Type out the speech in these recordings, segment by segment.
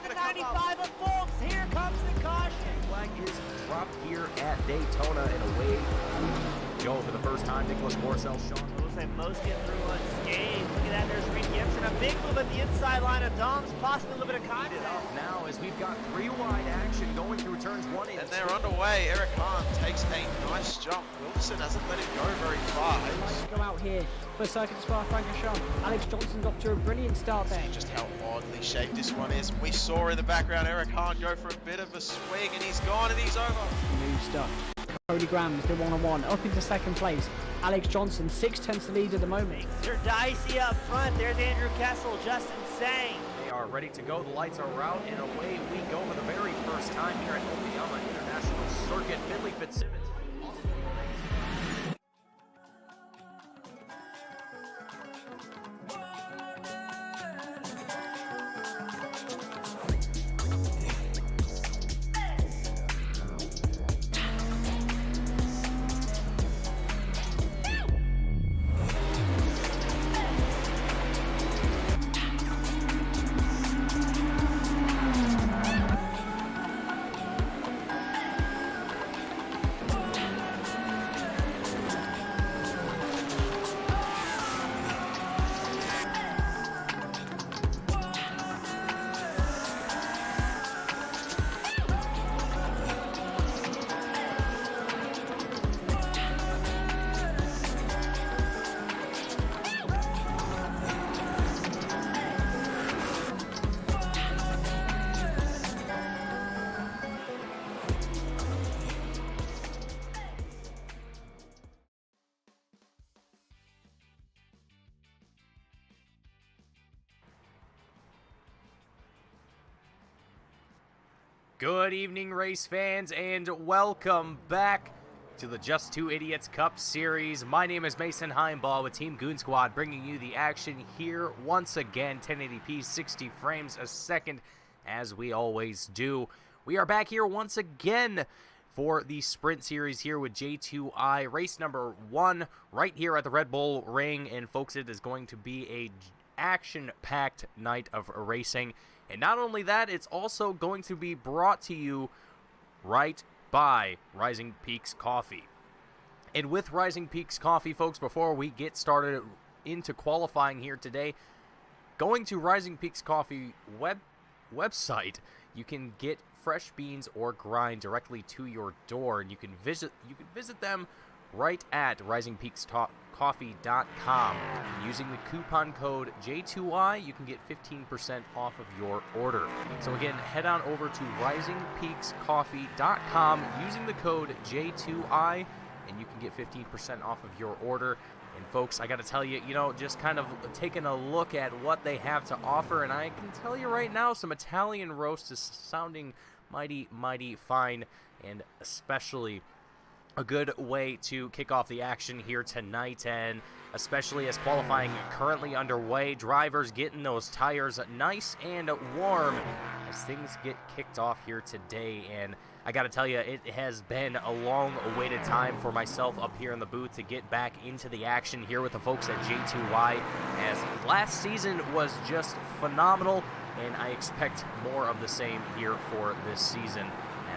the 95 of Folks. Here comes the caution. Flag is dropped here at Daytona and away. Joe for the first time. Nicholas Morcel, Sean. And most get through unscathed. Look at that, there's Reed Gibson. A big move at the inside line of Dom's, possibly a little bit of contact. Now as we've got three wide action going through turns 1 and 2. And they're underway. Eric Hahn takes a nice jump. Wilson hasn't let him go very far. Go out here for Circuit Spa Francorchamps. Alex Johnson's off to a brilliant start there. Just how oddly shaped this one is. We saw in the background Eric Hahn go for a bit of a swing, and he's gone and he's over. New stuff. Cody Graham's the one-on-one up into second place. Alex Johnson 6/10 lead at the moment. J2ICS up front. There's Andrew Kessel, Justin Sang. They are ready to go. The lights are out and away we go for the very first time here at Okayama International Circuit. Finley Fitzsimmons. Good evening, race fans, and welcome back to the Just Two Idiots Cup Series. My name is Mason Heimbaugh with Team Goon Squad, bringing you the action here once again, 1080p, 60 frames a second, as we always do. We are back here once again for the Sprint Series here with J2I, race number 1, right here at the Red Bull Ring, and folks, it is going to be a action-packed night of racing. And not only that, it's also going to be brought to you right by Rising Peaks Coffee. And with Rising Peaks Coffee, folks, before we get started into qualifying here today, going to Rising Peaks Coffee website, you can get fresh beans or grind directly to your door, and you can visit them right at risingpeakscoffee.com. Using the coupon code J2I, you can get 15% off of your order. So again, head on over to risingpeakscoffee.com using the code J2I, and you can get 15% off of your order. And folks, I got to tell you, just kind of taking a look at what they have to offer, and I can tell you right now, some Italian roast is sounding mighty, mighty fine, and especially a good way to kick off the action here tonight, and especially as qualifying currently underway, drivers getting those tires nice and warm as things get kicked off here today. And I gotta tell you, it has been a long awaited time for myself up here in the booth to get back into the action here with the folks at J2Y, as last season was just phenomenal, and I expect more of the same here for this season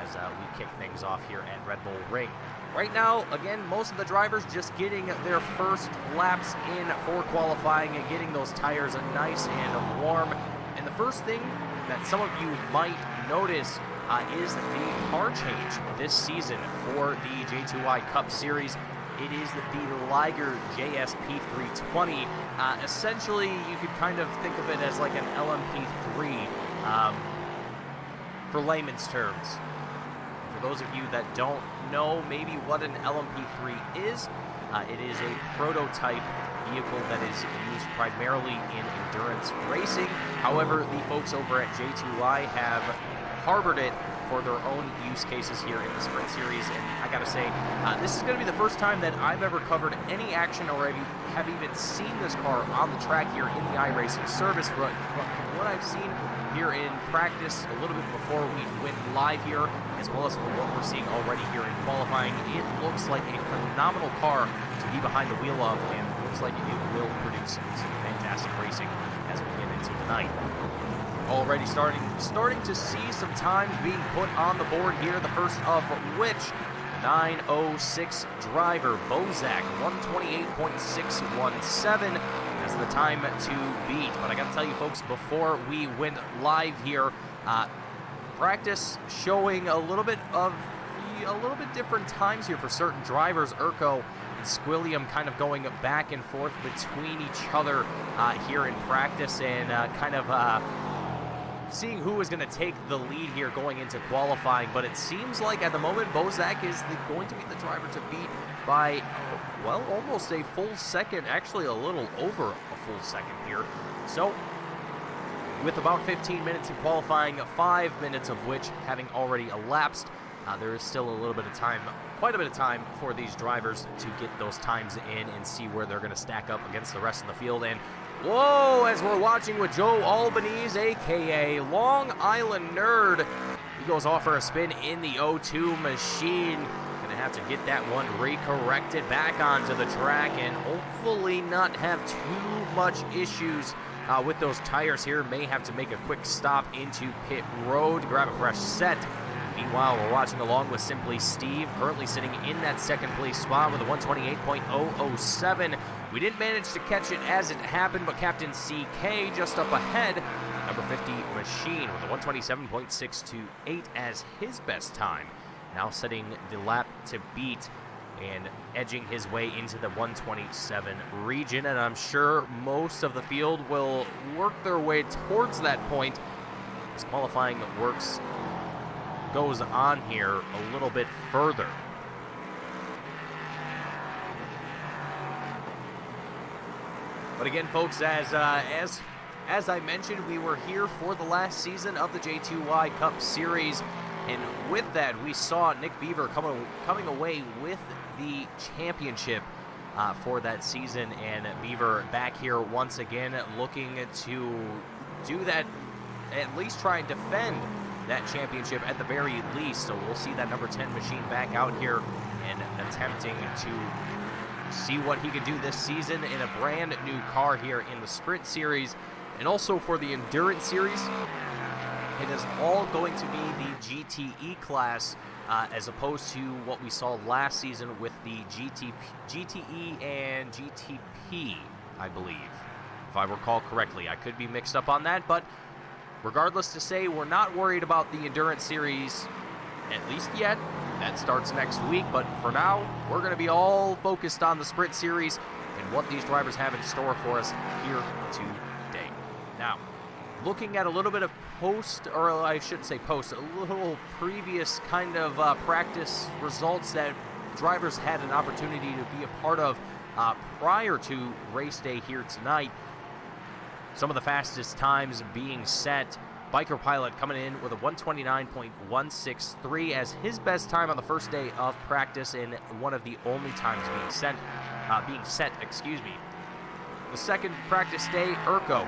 as we kick things off here at Red Bull Ring. Right now, again, most of the drivers just getting their first laps in for qualifying and getting those tires nice and warm. And the first thing that some of you might notice is the car change this season for the J2I Cup Series. It is the Liger JSP 320. Essentially, you could kind of think of it as like an LMP3 for layman's terms. For those of you that don't know maybe what an LMP3 is, it is a prototype vehicle that is used primarily in endurance racing. However, the folks over at J2I have harbored it for their own use cases here in the Sprint Series, and I gotta say, this is going to be the first time that I've ever covered any action or have even seen this car on the track here in the iRacing service. But what I've seen here in practice a little bit before we went live here, as well as what we're seeing already here in qualifying, it looks like a phenomenal car to be behind the wheel of, and looks like it will produce some fantastic racing as we get into the night. Already starting to see some times being put on the board here, the first of which, 9:06 driver Bozak, 128.617 as the time to beat. But I got to tell you, folks, before we went live here, practice showing a little bit different times here for certain drivers. Urko and Squilliam kind of going back and forth between each other here in practice, and seeing who is going to take the lead here going into qualifying. But it seems like at the moment Bozak is going to be the driver to beat by, well, almost a full second, actually a little over a full second here. So with about 15 minutes in qualifying, 5 minutes of which having already elapsed, there is still a little bit of time, quite a bit of time for these drivers to get those times in and see where they're going to stack up against the rest of the field. And whoa, as we're watching with Joe Albanese, aka Long Island Nerd, he goes off for a spin in the O2 machine. Gonna have to get that one recorrected back onto the track and hopefully not have too much issues with those tires here. May have to make a quick stop into pit road, grab a fresh set. Meanwhile, we're watching along with Simply Steve, currently sitting in that second place spot with a 128.007. We didn't manage to catch it as it happened, but Captain CK just up ahead, number 50 machine with a 127.628 as his best time. Now setting the lap to beat and edging his way into the 127 region, and I'm sure most of the field will work their way towards that point as qualifying goes on here a little bit further. But again, folks, as I mentioned, we were here for the last season of the J2Y Cup Series, and with that, we saw Nick Beaver coming away with the championship for that season, and Beaver back here once again looking to do that, at least try and defend that championship at the very least. So we'll see that number 10 machine back out here and attempting to see what he can do this season in a brand new car here in the Sprint Series. And also for the Endurance Series, it is all going to be the GTE class as opposed to what we saw last season with the GTE and GTP, I believe, if I recall correctly. I could be mixed up on that, but regardless to say, we're not worried about the Endurance Series, at least yet. That starts next week, but for now, we're going to be all focused on the Sprint Series and what these drivers have in store for us here today. Now, looking at a little bit of a little previous kind of practice results that drivers had an opportunity to be a part of prior to race day here tonight. Some of the fastest times being set. Biker Pilot coming in with a 129.163 as his best time on the first day of practice, and one of the only times being set. The second practice day, Urko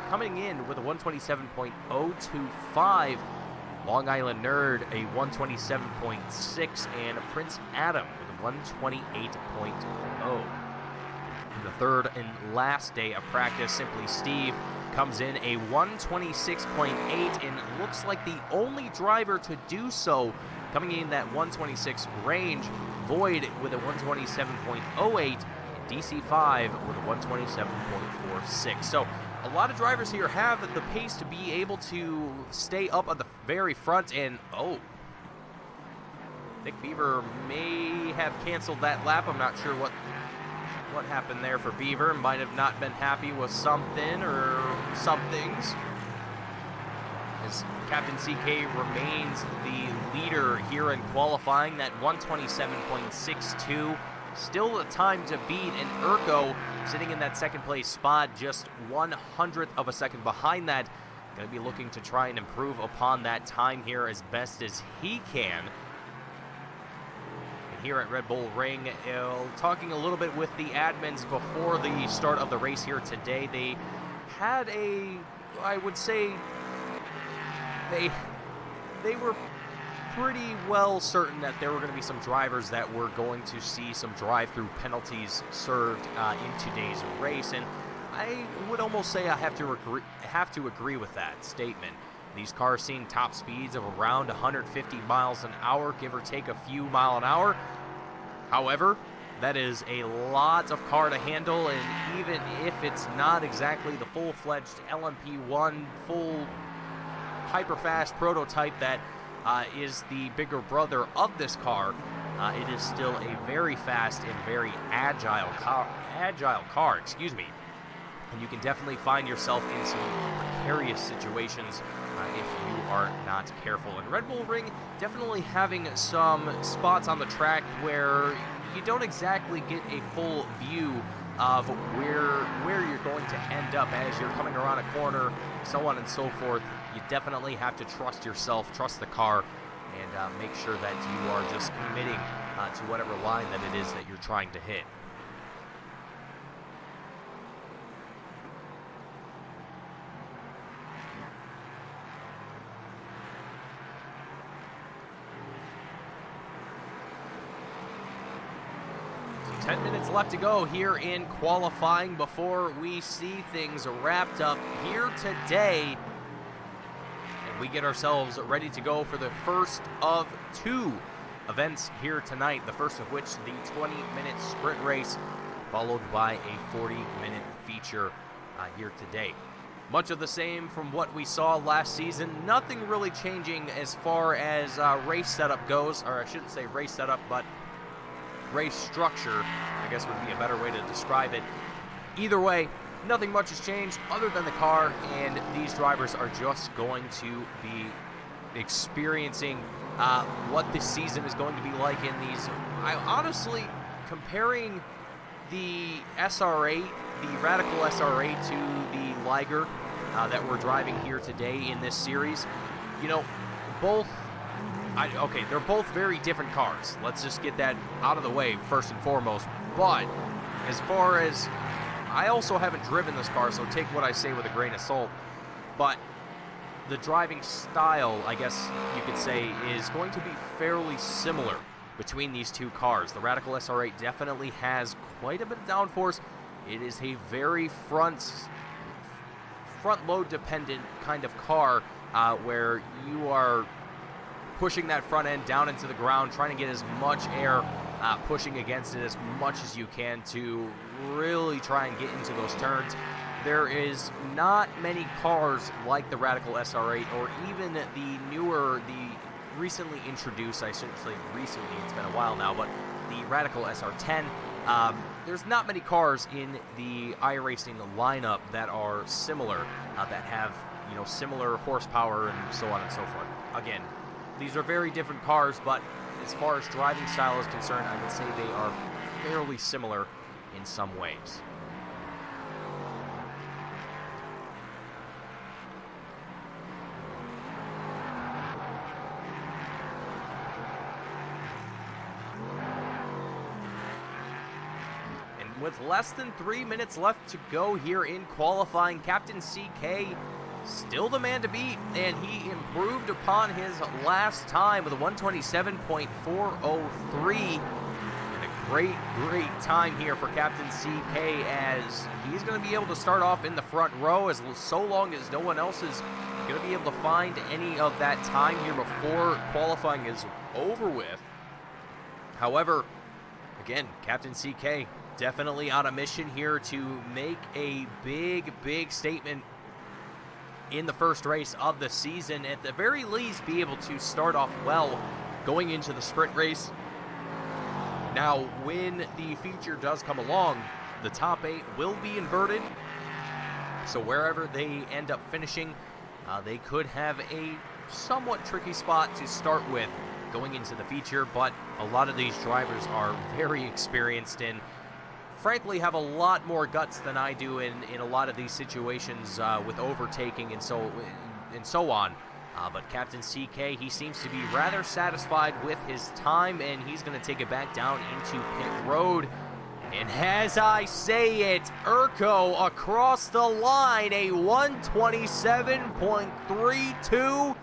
coming in with a 127.025. Long Island Nerd a 127.6, and Prince Adam with a 128.0. The third and last day of practice, Simply Steve comes in a 126.8, and looks like the only driver to do so, coming in that 126 range. Void with a 127.08, and DC5 with a 127.46. So a lot of drivers here have the pace to be able to stay up at the very front, and Nick Beaver may have canceled that lap. I'm not sure what happened there for Beaver. Might have not been happy with something or some things, as Captain CK remains the leader here in qualifying, that 127.62. Still a time to beat, and Urko sitting in that second place spot, just 1/100th of a second behind that. Going to be looking to try and improve upon that time here as best as he can. Here at Red Bull Ring, talking a little bit with the admins before the start of the race here today. They had I would say, they were pretty well certain that there were going to be some drivers that were going to see some drive-through penalties served in today's race, and I would almost say I have to agree with that statement. These cars seeing top speeds of around 150 miles an hour, give or take a few mile an hour. However, that is a lot of car to handle, and even if it's not exactly the full-fledged LMP1 full hyper-fast prototype that is the bigger brother of this car, it is still a very fast and very agile car, excuse me. And you can definitely find yourself in some precarious situations if you are not careful. And Red Bull Ring definitely having some spots on the track where you don't exactly get a full view of where you're going to end up as you're coming around a corner, so on and so forth. You definitely have to trust yourself, trust the car, and make sure that you are just committing to whatever line that it is that you're trying to hit. So 10 minutes left to go here in qualifying before we see things wrapped up here today. We get ourselves ready to go for the first of two events here tonight, the first of which the 20-minute sprint race, followed by a 40-minute feature here today. Much of the same from what we saw last season, nothing really changing as far as race setup goes, or I shouldn't say race setup, but race structure, I guess would be a better way to describe it. Either way, nothing much has changed other than the car, and these drivers are just going to be experiencing what this season is going to be like in these. I honestly, comparing the SR8, the Radical SR8 to the Liger that we're driving here today in this series, you know, they're both very different cars. Let's just get that out of the way first and foremost. But as far as, I also haven't driven this car, so take what I say with a grain of salt, but the driving style, I guess you could say, is going to be fairly similar between these two cars. The Radical SR8 definitely has quite a bit of downforce. It is a very front load dependent kind of car where you are pushing that front end down into the ground, trying to get as much air pushing against it as much as you can to really try and get into those turns. There is not many cars like the Radical SR8 or even the recently introduced, I shouldn't say recently, it's been a while now, but the Radical SR10. There's not many cars in the iRacing lineup that are similar, that have, you know, similar horsepower and so on and so forth. Again, these are very different cars, but as far as driving style is concerned, I would say they are fairly similar in some ways. And with less than 3 minutes left to go here in qualifying, Captain CK still the man to beat, and he improved upon his last time with a 127.403. Great time here for Captain CK, as he's going to be able to start off in the front row so long as no one else is going to be able to find any of that time here before qualifying is over with. However, again, Captain CK definitely on a mission here to make a big statement in the first race of the season. At the very least, be able to start off well going into the sprint race. Now, when the feature does come along, the top 8 will be inverted. So wherever they end up finishing, they could have a somewhat tricky spot to start with going into the feature. But a lot of these drivers are very experienced and frankly have a lot more guts than I do in a lot of these situations with overtaking and so on. But Captain CK, he seems to be rather satisfied with his time, and he's going to take it back down into pit road. And as I say it, Urko across the line, a 127.32.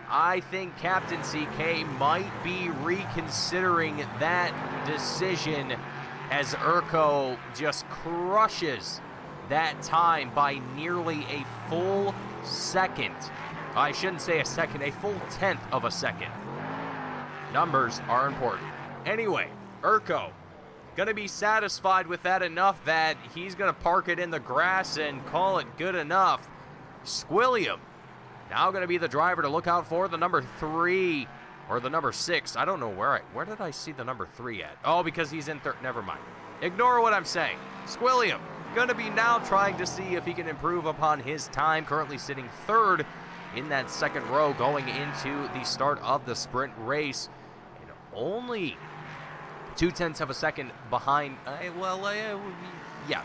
I think Captain CK might be reconsidering that decision as Urko just crushes that time by nearly a full second. I shouldn't say a second, a full 1/10 of a second. Numbers are important. Anyway, Urko gonna be satisfied with that enough that he's gonna park it in the grass and call it good enough. Squilliam now gonna be the driver to look out for, the number 3 or the number 6. I don't know where did I see the number 3 at? Oh, because he's in third. Never mind. Ignore what I'm saying. Squilliam gonna be now trying to see if he can improve upon his time, currently sitting 3rd in that second row going into the start of the sprint race, and only 2/10 of a second behind,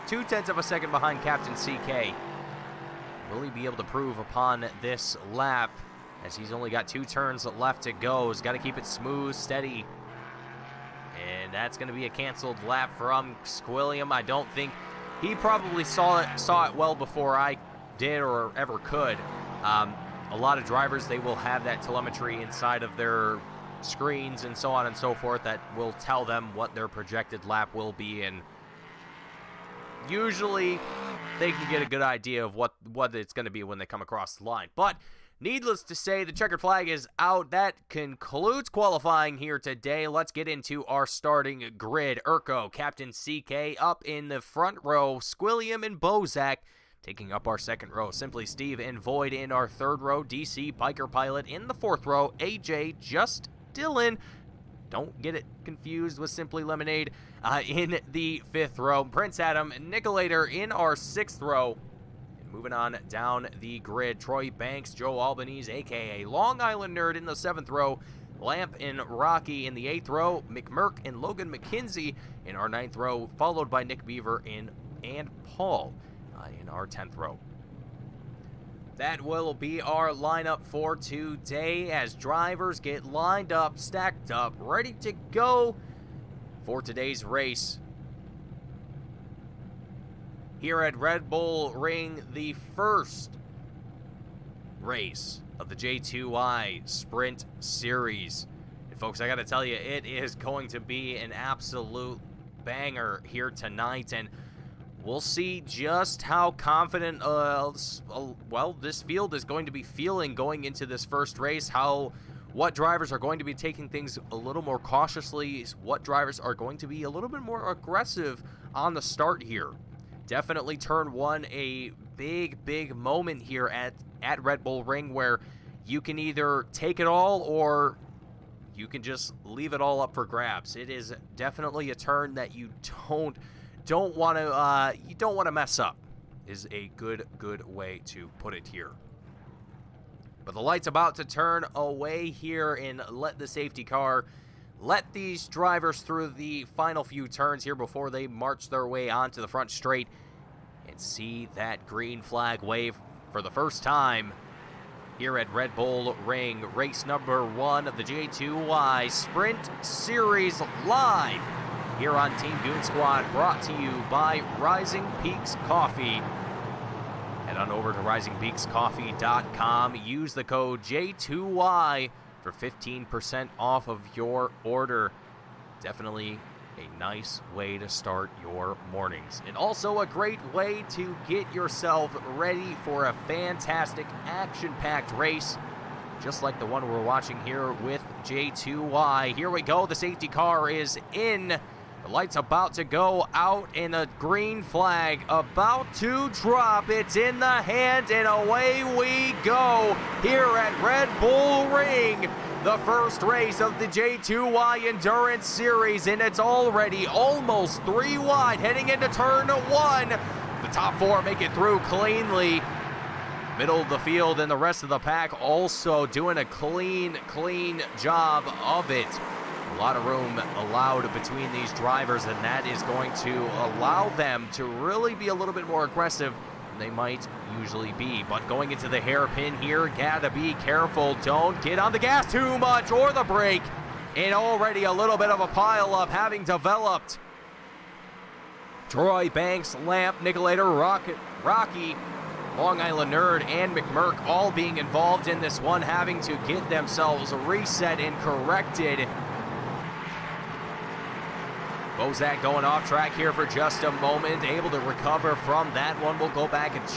2/10 of a second behind Captain CK. Will he be able to prove upon this lap, as he's only got 2 turns left to go? He's got to keep it smooth, steady, and that's going to be a canceled lap from Squilliam. I don't think he probably saw it well before I did or ever could. A lot of drivers, they will have that telemetry inside of their screens and so on and so forth that will tell them what their projected lap will be, and usually they can get a good idea of what it's going to be when they come across the line. But needless to say, the checkered flag is out. That concludes qualifying here today. Let's get into our starting grid. Urko, Captain CK up in the front row, Squilliam and Bozak taking up our second row. Simply Steve and Void in our third row. DC, Biker Pilot in the fourth row. AJ, Just Dylan, don't get it confused with Simply Lemonade, in the fifth row. Prince Adam, Nicolator in our sixth row. And moving on down the grid, Troy Banks, Joe Albanese, a.k.a. Long Island Nerd in the seventh row. Lamp and Rocky in the eighth row. McMurk and Logan McKenzie in our ninth row, followed by Nick Beaver and Paul in our 10th row. That will be our lineup for today as drivers get lined up, stacked up, ready to go for today's race. Here at Red Bull Ring, the first race of the J2I Sprint Series. And folks, I gotta tell you, it is going to be an absolute banger here tonight, and we'll see just how confident, this field is going to be feeling going into this first race, what drivers are going to be taking things a little more cautiously, what drivers are going to be a little bit more aggressive on the start here. Definitely turn one, a big moment here at Red Bull Ring, where you can either take it all or you can just leave it all up for grabs. It is definitely a turn that you don't want to mess up, is a good way to put it here. But the light's about to turn away here, and let the safety car let these drivers through the final few turns here before they march their way onto the front straight and see that green flag wave for the first time here at Red Bull Ring. Race number 1 of the J2Y Sprint Series live here on Team Goon Squad, brought to you by Rising Peaks Coffee. Head on over to risingpeakscoffee.com. Use the code J2Y for 15% off of your order. Definitely a nice way to start your mornings. And also a great way to get yourself ready for a fantastic action-packed race, just like the one we're watching here with J2Y. Here we go. The safety car is in. The light's about to go out, and a green flag about to drop. It's in the hand, and away we go here at Red Bull Ring. The first race of the J2Y Endurance Series, and it's already almost 3 wide heading into turn 1. The top 4 make it through cleanly. Middle of the field and the rest of the pack also doing a clean job of it. A lot of room allowed between these drivers, and that is going to allow them to really be a little bit more aggressive than they might usually be. But going into the hairpin here, gotta be careful. Don't get on the gas too much or the brake. And already a little bit of a pile-up having developed. Troy Banks, Lamp, Nicolator, Rocky Long Island Nerd and McMurk all being involved in this one, having to get themselves reset and corrected. Bozak going off track here for just a moment, able to recover from that one. We'll go back and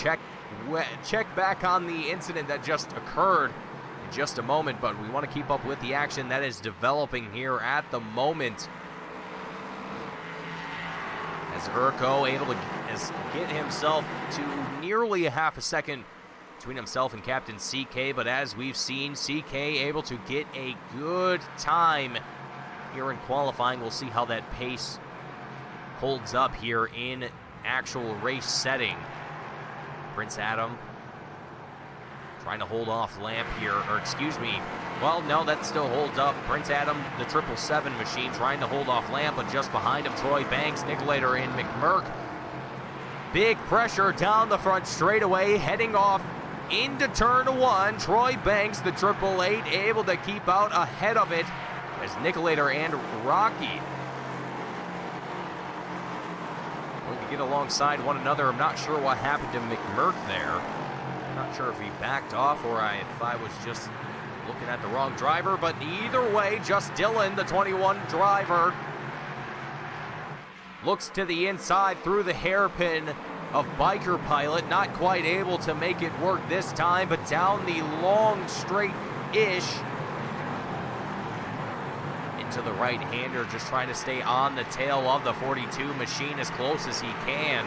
check back on the incident that just occurred in just a moment, but we want to keep up with the action that is developing here at the moment. As Urko able to get himself to nearly a half a second between himself and Captain CK, but as we've seen, CK able to get a good time here in qualifying. We'll see how that pace holds up here in actual race setting. Prince Adam trying to hold off Lamp here, or excuse me, well, no, that still holds up. Prince Adam, the 777 machine, trying to hold off Lamp, but just behind him, Troy Banks, Nicolator, and McMurk. Big pressure down the front straightaway, heading off into turn 1. Troy Banks, the 888, able to keep out ahead of it as Nicolator and Rocky going to get alongside one another. I'm not sure what happened to McMurk there. Not sure if he backed off or if I was just looking at the wrong driver, but either way, just Dylan, the 21 driver, looks to the inside through the hairpin of Biker Pilot, not quite able to make it work this time, but down the long straight-ish into the right-hander, just trying to stay on the tail of the 42 machine as close as he can.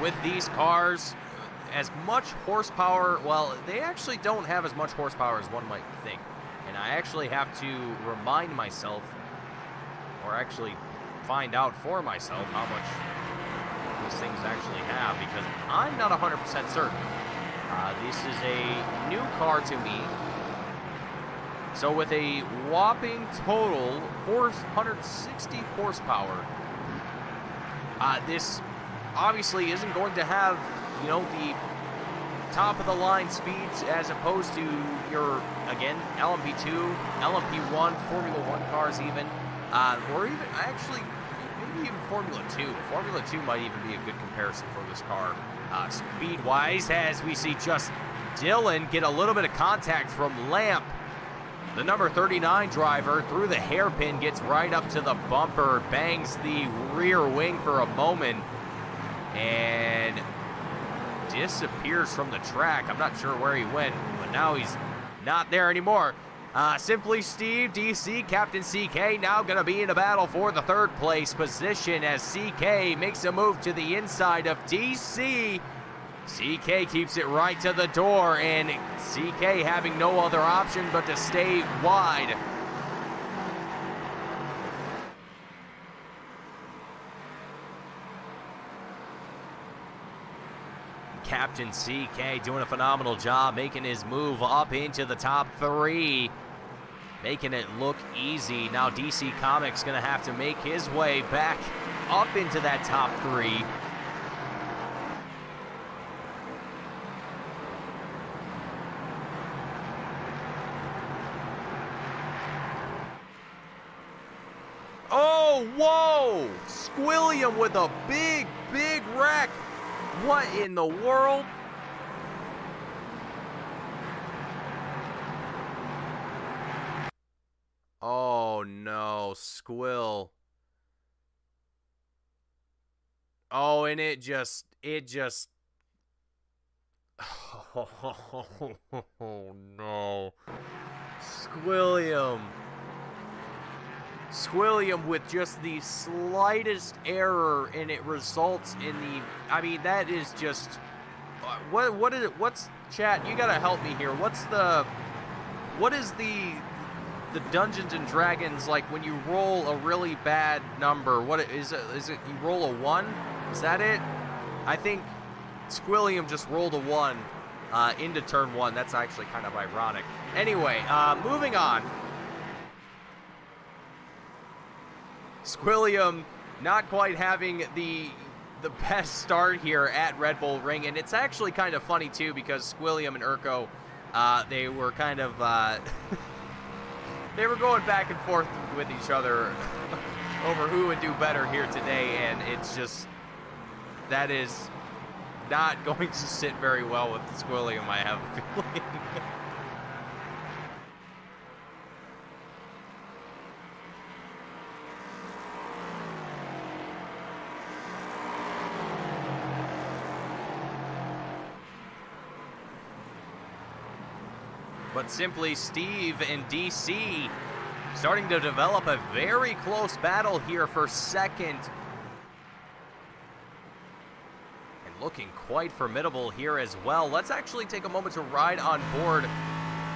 With these cars, as much horsepower, well, they actually don't have as much horsepower as one might think. And I actually have to remind myself, or actually find out for myself, how much these things actually have, because I'm not 100% certain. This is a new car to me. So with a whopping total 460 horsepower, this obviously isn't going to have, you know, the top of the line speeds as opposed to your, again, LMP2, LMP1, Formula 1 cars even, or even actually maybe even Formula 2. Formula 2 might even be a good comparison for this car speed-wise, as we see just Dylan get a little bit of contact from Lamp. The number 39 driver through the hairpin, gets right up to the bumper, bangs the rear wing for a moment, and disappears from the track. I'm not sure where he went, but now he's not there anymore. Simply Steve, DC, Captain CK now going to be in a battle for the 3rd place position as CK makes a move to the inside of DC. CK keeps it right to the door, and CK having no other option but to stay wide. Captain CK doing a phenomenal job, making his move up into the top 3, making it look easy. Now DC Comics going to have to make his way back up into that top 3. Oh, whoa! Squilliam with a big wreck. What in the world? Oh no, Squill. Oh, and it just oh no. Squilliam with just the slightest error, and it results in the, I mean, that is just, what is it, what's, chat, you gotta help me here, what is the Dungeons and Dragons, like when you roll a really bad number, what is it, you roll a 1? Is that it? I think Squilliam just rolled a 1 into turn 1, that's actually kind of ironic. Anyway, moving on. Squilliam not quite having the best start here at Red Bull Ring, and it's actually kind of funny too because Squilliam and Urko, they were kind of they were going back and forth with each other over who would do better here today, and it's just that is not going to sit very well with Squilliam, I have a feeling. But Simply Steve and DC starting to develop a very close battle here for second. And looking quite formidable here as well. Let's actually take a moment to ride on board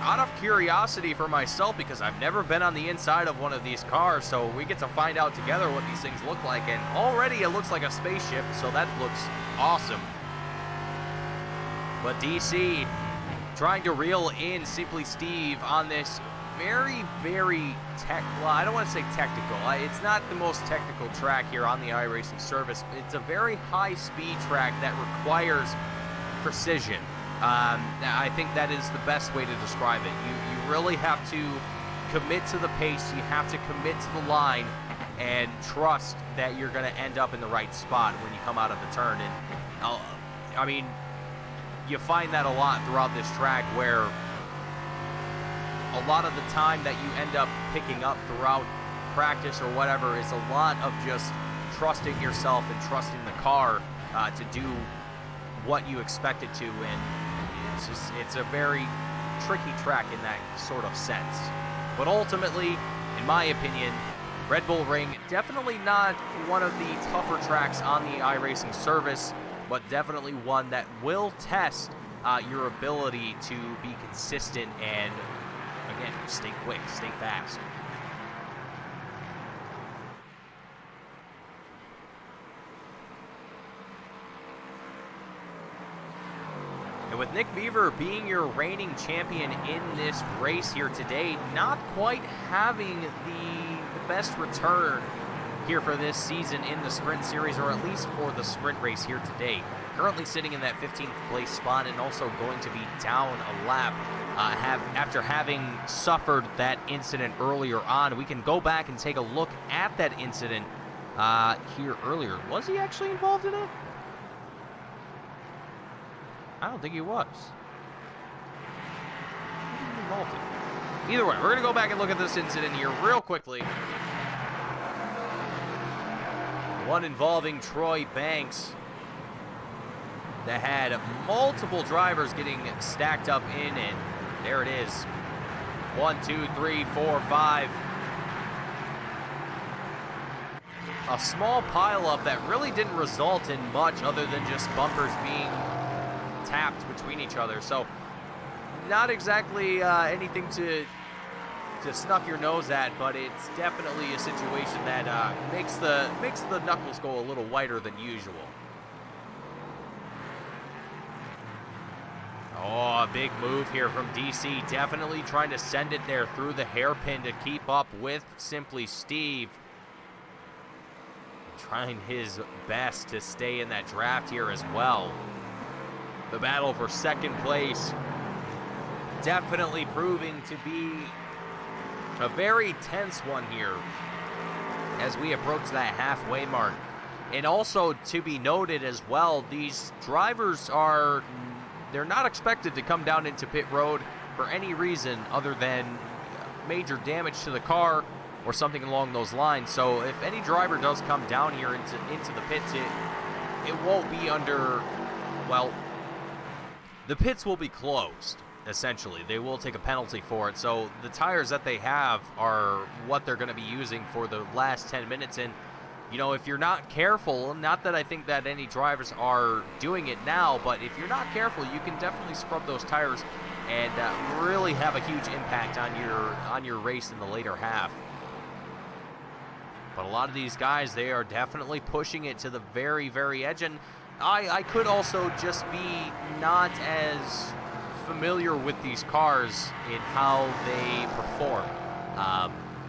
out of curiosity for myself because I've never been on the inside of one of these cars, so we get to find out together what these things look like. And already it looks like a spaceship, so that looks awesome. But DC trying to reel in Simply Steve on this very, very well, I don't want to say technical. It's not the most technical track here on the iRacing service. It's a very high-speed track that requires precision. I think that is the best way to describe it. You really have to commit to the pace. You have to commit to the line and trust that you're going to end up in the right spot when you come out of the turn. And I mean, you find that a lot throughout this track where a lot of the time that you end up picking up throughout practice or whatever is a lot of just trusting yourself and trusting the car to do what you expect it to, and it's a very tricky track in that sort of sense. But ultimately, in my opinion, Red Bull Ring, definitely not one of the tougher tracks on the iRacing service, but definitely one that will test your ability to be consistent and, again, stay quick, stay fast. And with Nick Beaver being your reigning champion in this race here today, not quite having the best return here for this season in the sprint series, or at least for the sprint race here today. Currently sitting in that 15th place spot and also going to be down a lap after having suffered that incident earlier on. We can go back and take a look at that incident here earlier. Was he actually involved in it? I don't think he was. Involved in it. Either way, we're going to go back and look at this incident here real quickly. One involving Troy Banks that had multiple drivers getting stacked up in, and there it is. 1, 2, 3, 4, 5. A small pileup that really didn't result in much other than just bumpers being tapped between each other. So not exactly anything to snuff your nose at, but it's definitely a situation that makes the knuckles go a little whiter than usual. Oh, a big move here from DC. Definitely trying to send it there through the hairpin to keep up with Simply Steve. Trying his best to stay in that draft here as well. The battle for second place definitely proving to be a very tense one here as we approach that halfway mark. And also to be noted as well, these drivers they're not expected to come down into pit road for any reason other than major damage to the car or something along those lines. So if any driver does come down here into the pits, it won't be under, well, the pits will be closed. Essentially, they will take a penalty for it. So the tires that they have are what they're going to be using for the last 10 minutes. And, you know, if you're not careful, not that I think that any drivers are doing it now, but if you're not careful, you can definitely scrub those tires and really have a huge impact on your race in the later half. But a lot of these guys, they are definitely pushing it to the very, very edge. And I could also just be not as familiar with these cars in how they perform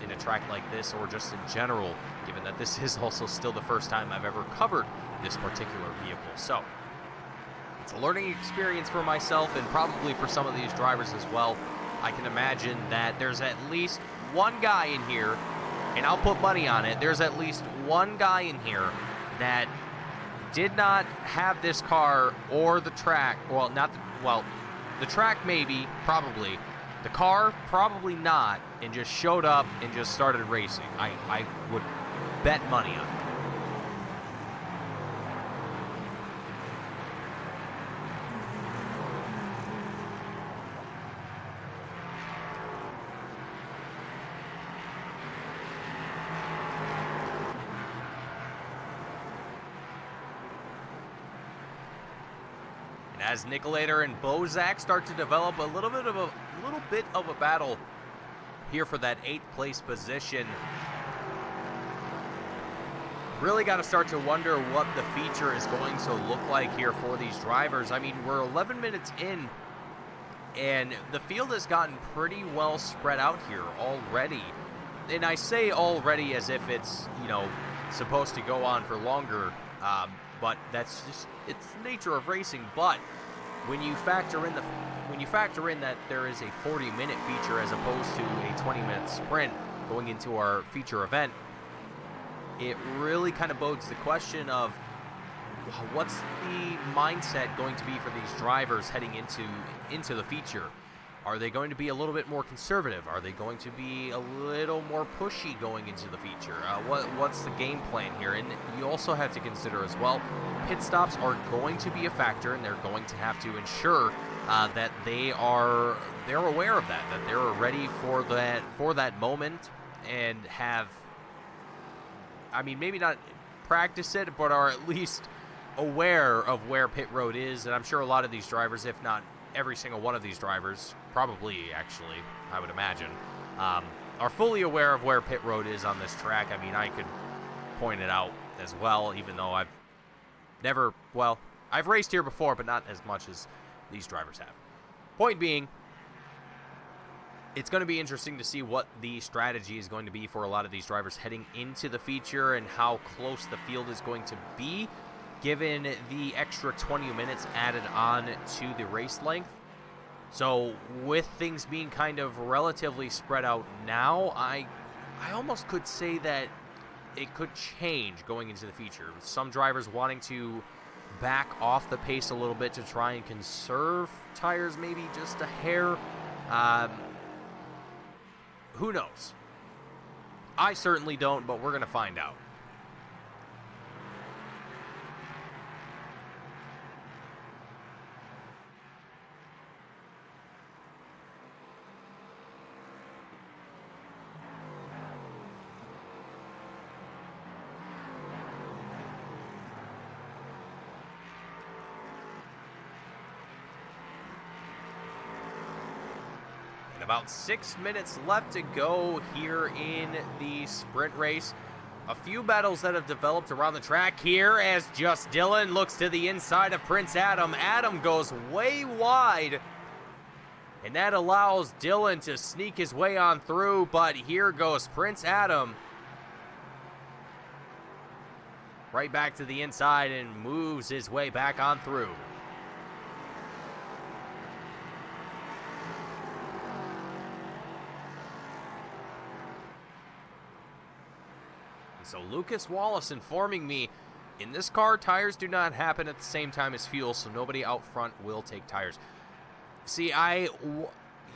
in a a track like this, or just in general, given that this is also still the first time I've ever covered this particular vehicle. So it's a learning experience for myself and probably for some of these drivers as well. I can imagine that there's at least one guy in here, and I'll put money on it, there's at least one guy in here that did not have this car or the track, well, not the, well, the track maybe, probably, the car probably not, and just showed up and just started racing. I would bet money on it. As Nicolator and Bozak start to develop a little bit of a battle here for that 8th place position. Really got to start to wonder what the feature is going to look like here for these drivers. I mean, we're 11 minutes in, and the field has gotten pretty well spread out here already. And I say already as if it's, you know, supposed to go on for longer, but that's just, it's the nature of racing. But when you factor in that there is a 40-minute feature as opposed to a 20-minute sprint going into our feature event, it really kind of bodes the question of what's the mindset going to be for these drivers heading into the feature. Are they going to be a little bit more conservative? Are they going to be a little more pushy going into the feature? What's the game plan here? And you also have to consider as well, pit stops are going to be a factor, and they're going to have to ensure that they're aware of that they're ready for that moment, and have, I mean, maybe not practice it, but are at least aware of where pit road is. And I'm sure a lot of these drivers, if not every single one of these drivers, probably actually, I would imagine, are fully aware of where pit road is on this track. I mean, I could point it out as well, even though I've raced here before, but not as much as these drivers have. Point being, it's going to be interesting to see what the strategy is going to be for a lot of these drivers heading into the feature, and how close the field is going to be, given the extra 20 minutes added on to the race length. So with things being kind of relatively spread out now, I almost could say that it could change going into the feature. Some drivers wanting to back off the pace a little bit to try and conserve tires, maybe just a hair. Who knows? I certainly don't, but we're going to find out. About 6 minutes left to go here in the sprint race. A few battles that have developed around the track here as Just Dylan looks to the inside of Prince Adam. Adam goes way wide, and that allows Dylan to sneak his way on through, but here goes Prince Adam right back to the inside and moves his way back on through. So Lucas Wallace informing me, in this car, tires do not happen at the same time as fuel, so nobody out front will take tires. See, I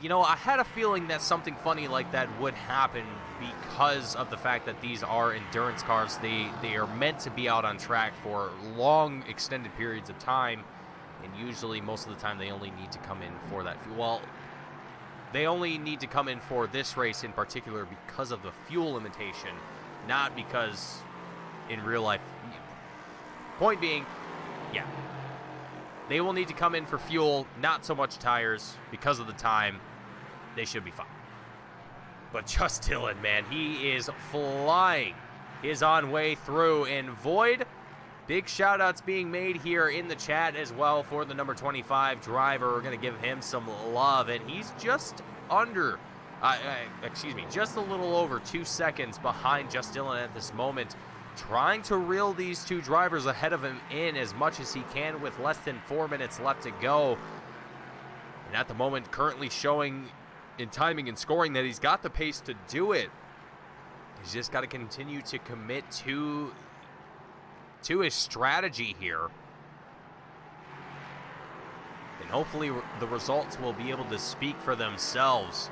had a feeling that something funny like that would happen because of the fact that these are endurance cars. They are meant to be out on track for long, extended periods of time, and usually, most of the time, they only need to come in for that fuel. Well, they only need to come in for this race in particular because of the fuel limitation, not because in real life. Point being, yeah, they will need to come in for fuel, not so much tires, because of the time. They should be fine. But Just Dylan, man, he is flying. He is on way through. And Void, big shout outs being made here in the chat as well for the number 25 driver. We're going to give him some love, and he's just under excuse me, just a little over 2 seconds behind Just Dillon at this moment, trying to reel these two drivers ahead of him in as much as he can with less than 4 minutes left to go. And at the moment, currently showing in timing and scoring that he's got the pace to do it. He's just got to continue to commit to his strategy here. And hopefully the results will be able to speak for themselves.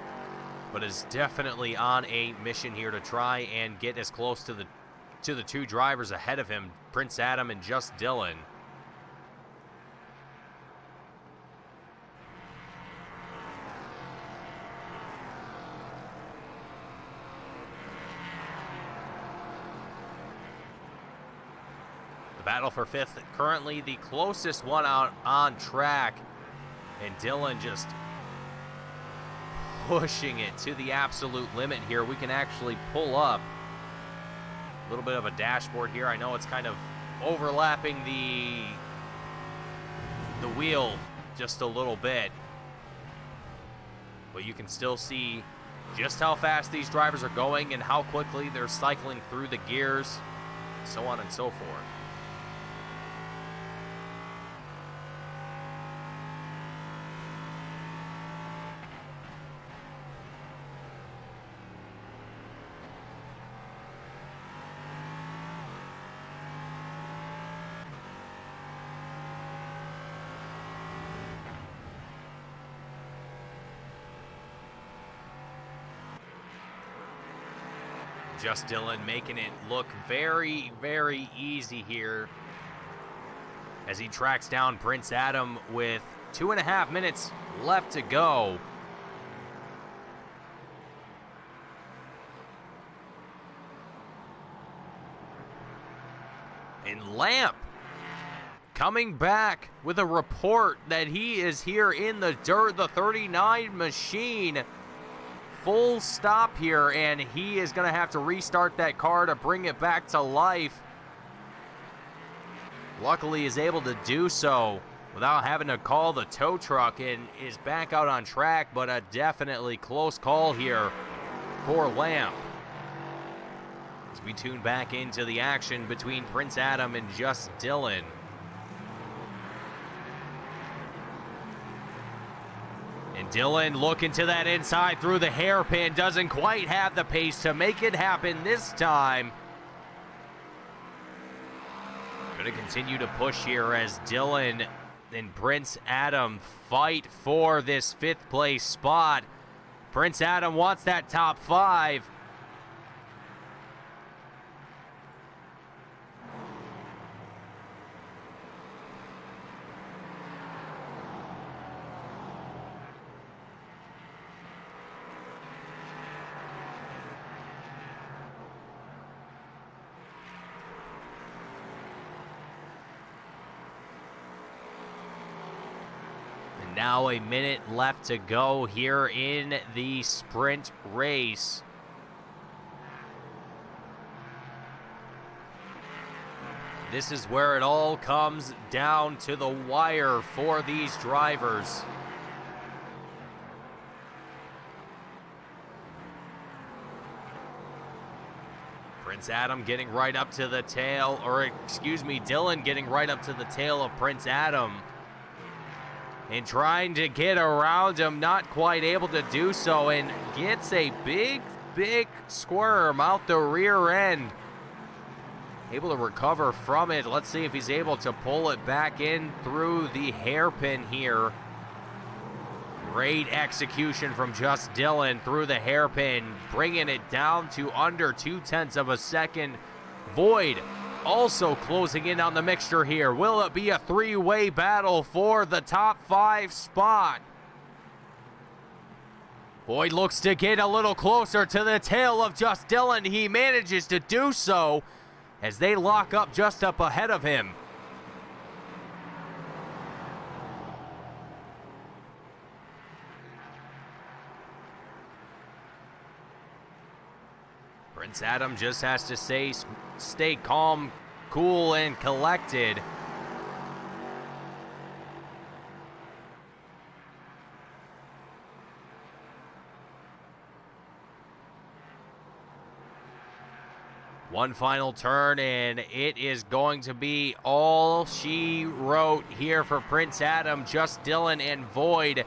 But is definitely on a mission here to try and get as close to the two drivers ahead of him, Prince Adam and Just Dillon. The battle for fifth, currently the closest one out on track, and Dillon just pushing it to the absolute limit here. We can actually pull up a little bit of a dashboard here. I know it's kind of overlapping the wheel just a little bit, but you can still see just how fast these drivers are going and how quickly they're cycling through the gears, so on and so forth. Just Dillon making it look very, very easy here as he tracks down Prince Adam with 2.5 minutes left to go. And Lamp coming back with a report that he is here in the dirt, the 39 machine. Full stop here, and he is going to have to restart that car to bring it back to life. Luckily, is able to do so without having to call the tow truck and is back out on track, but a definitely close call here for Lamp. As we tune back into the action between Prince Adam and Just Dillon. And Dillon looking to that inside through the hairpin, doesn't quite have the pace to make it happen this time. Going to continue to push here as Dillon and Prince Adam fight for this 5th place spot. Prince Adam wants that top 5. Now a minute left to go here in the sprint race. This is where it all comes down to the wire for these drivers. Prince Adam getting right up to the tail, or excuse me, Dillon getting right up to the tail of Prince Adam. And trying to get around him, not quite able to do so, and gets a big, big squirm out the rear end. Able to recover from it. Let's see if he's able to pull it back in through the hairpin here. Great execution from Just Dillon through the hairpin, bringing it down to under 0.2 of a second. Void also closing in on the mixture here. Will it be a 3-way battle for the top 5 spot? Void looks to get a little closer to the tail of Just Dillon. He manages to do so as they lock up just up ahead of him. Prince Adam just has to stay calm, cool, and collected. One final turn, and it is going to be all she wrote here for Prince Adam, Just Dylan, and Void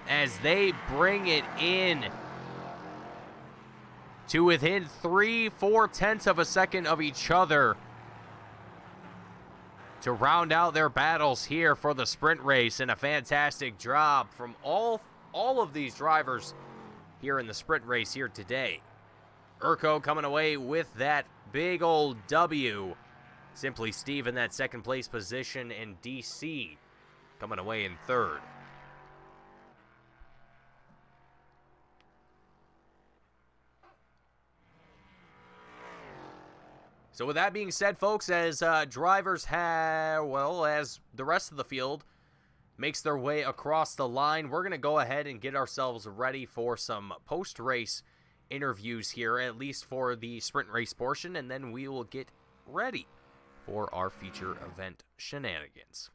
as they bring it in to within 3/4 of a second of each other to round out their battles here for the sprint race. And a fantastic job from all of these drivers here in the sprint race here today. Urko coming away with that big old W. Simply Steve in that second place position, and DC coming away in third. So with that being said, folks, as drivers have, well, as the rest of the field makes their way across the line, we're going to go ahead and get ourselves ready for some post-race interviews here, at least for the sprint race portion, and then we will get ready for our feature event shenanigans.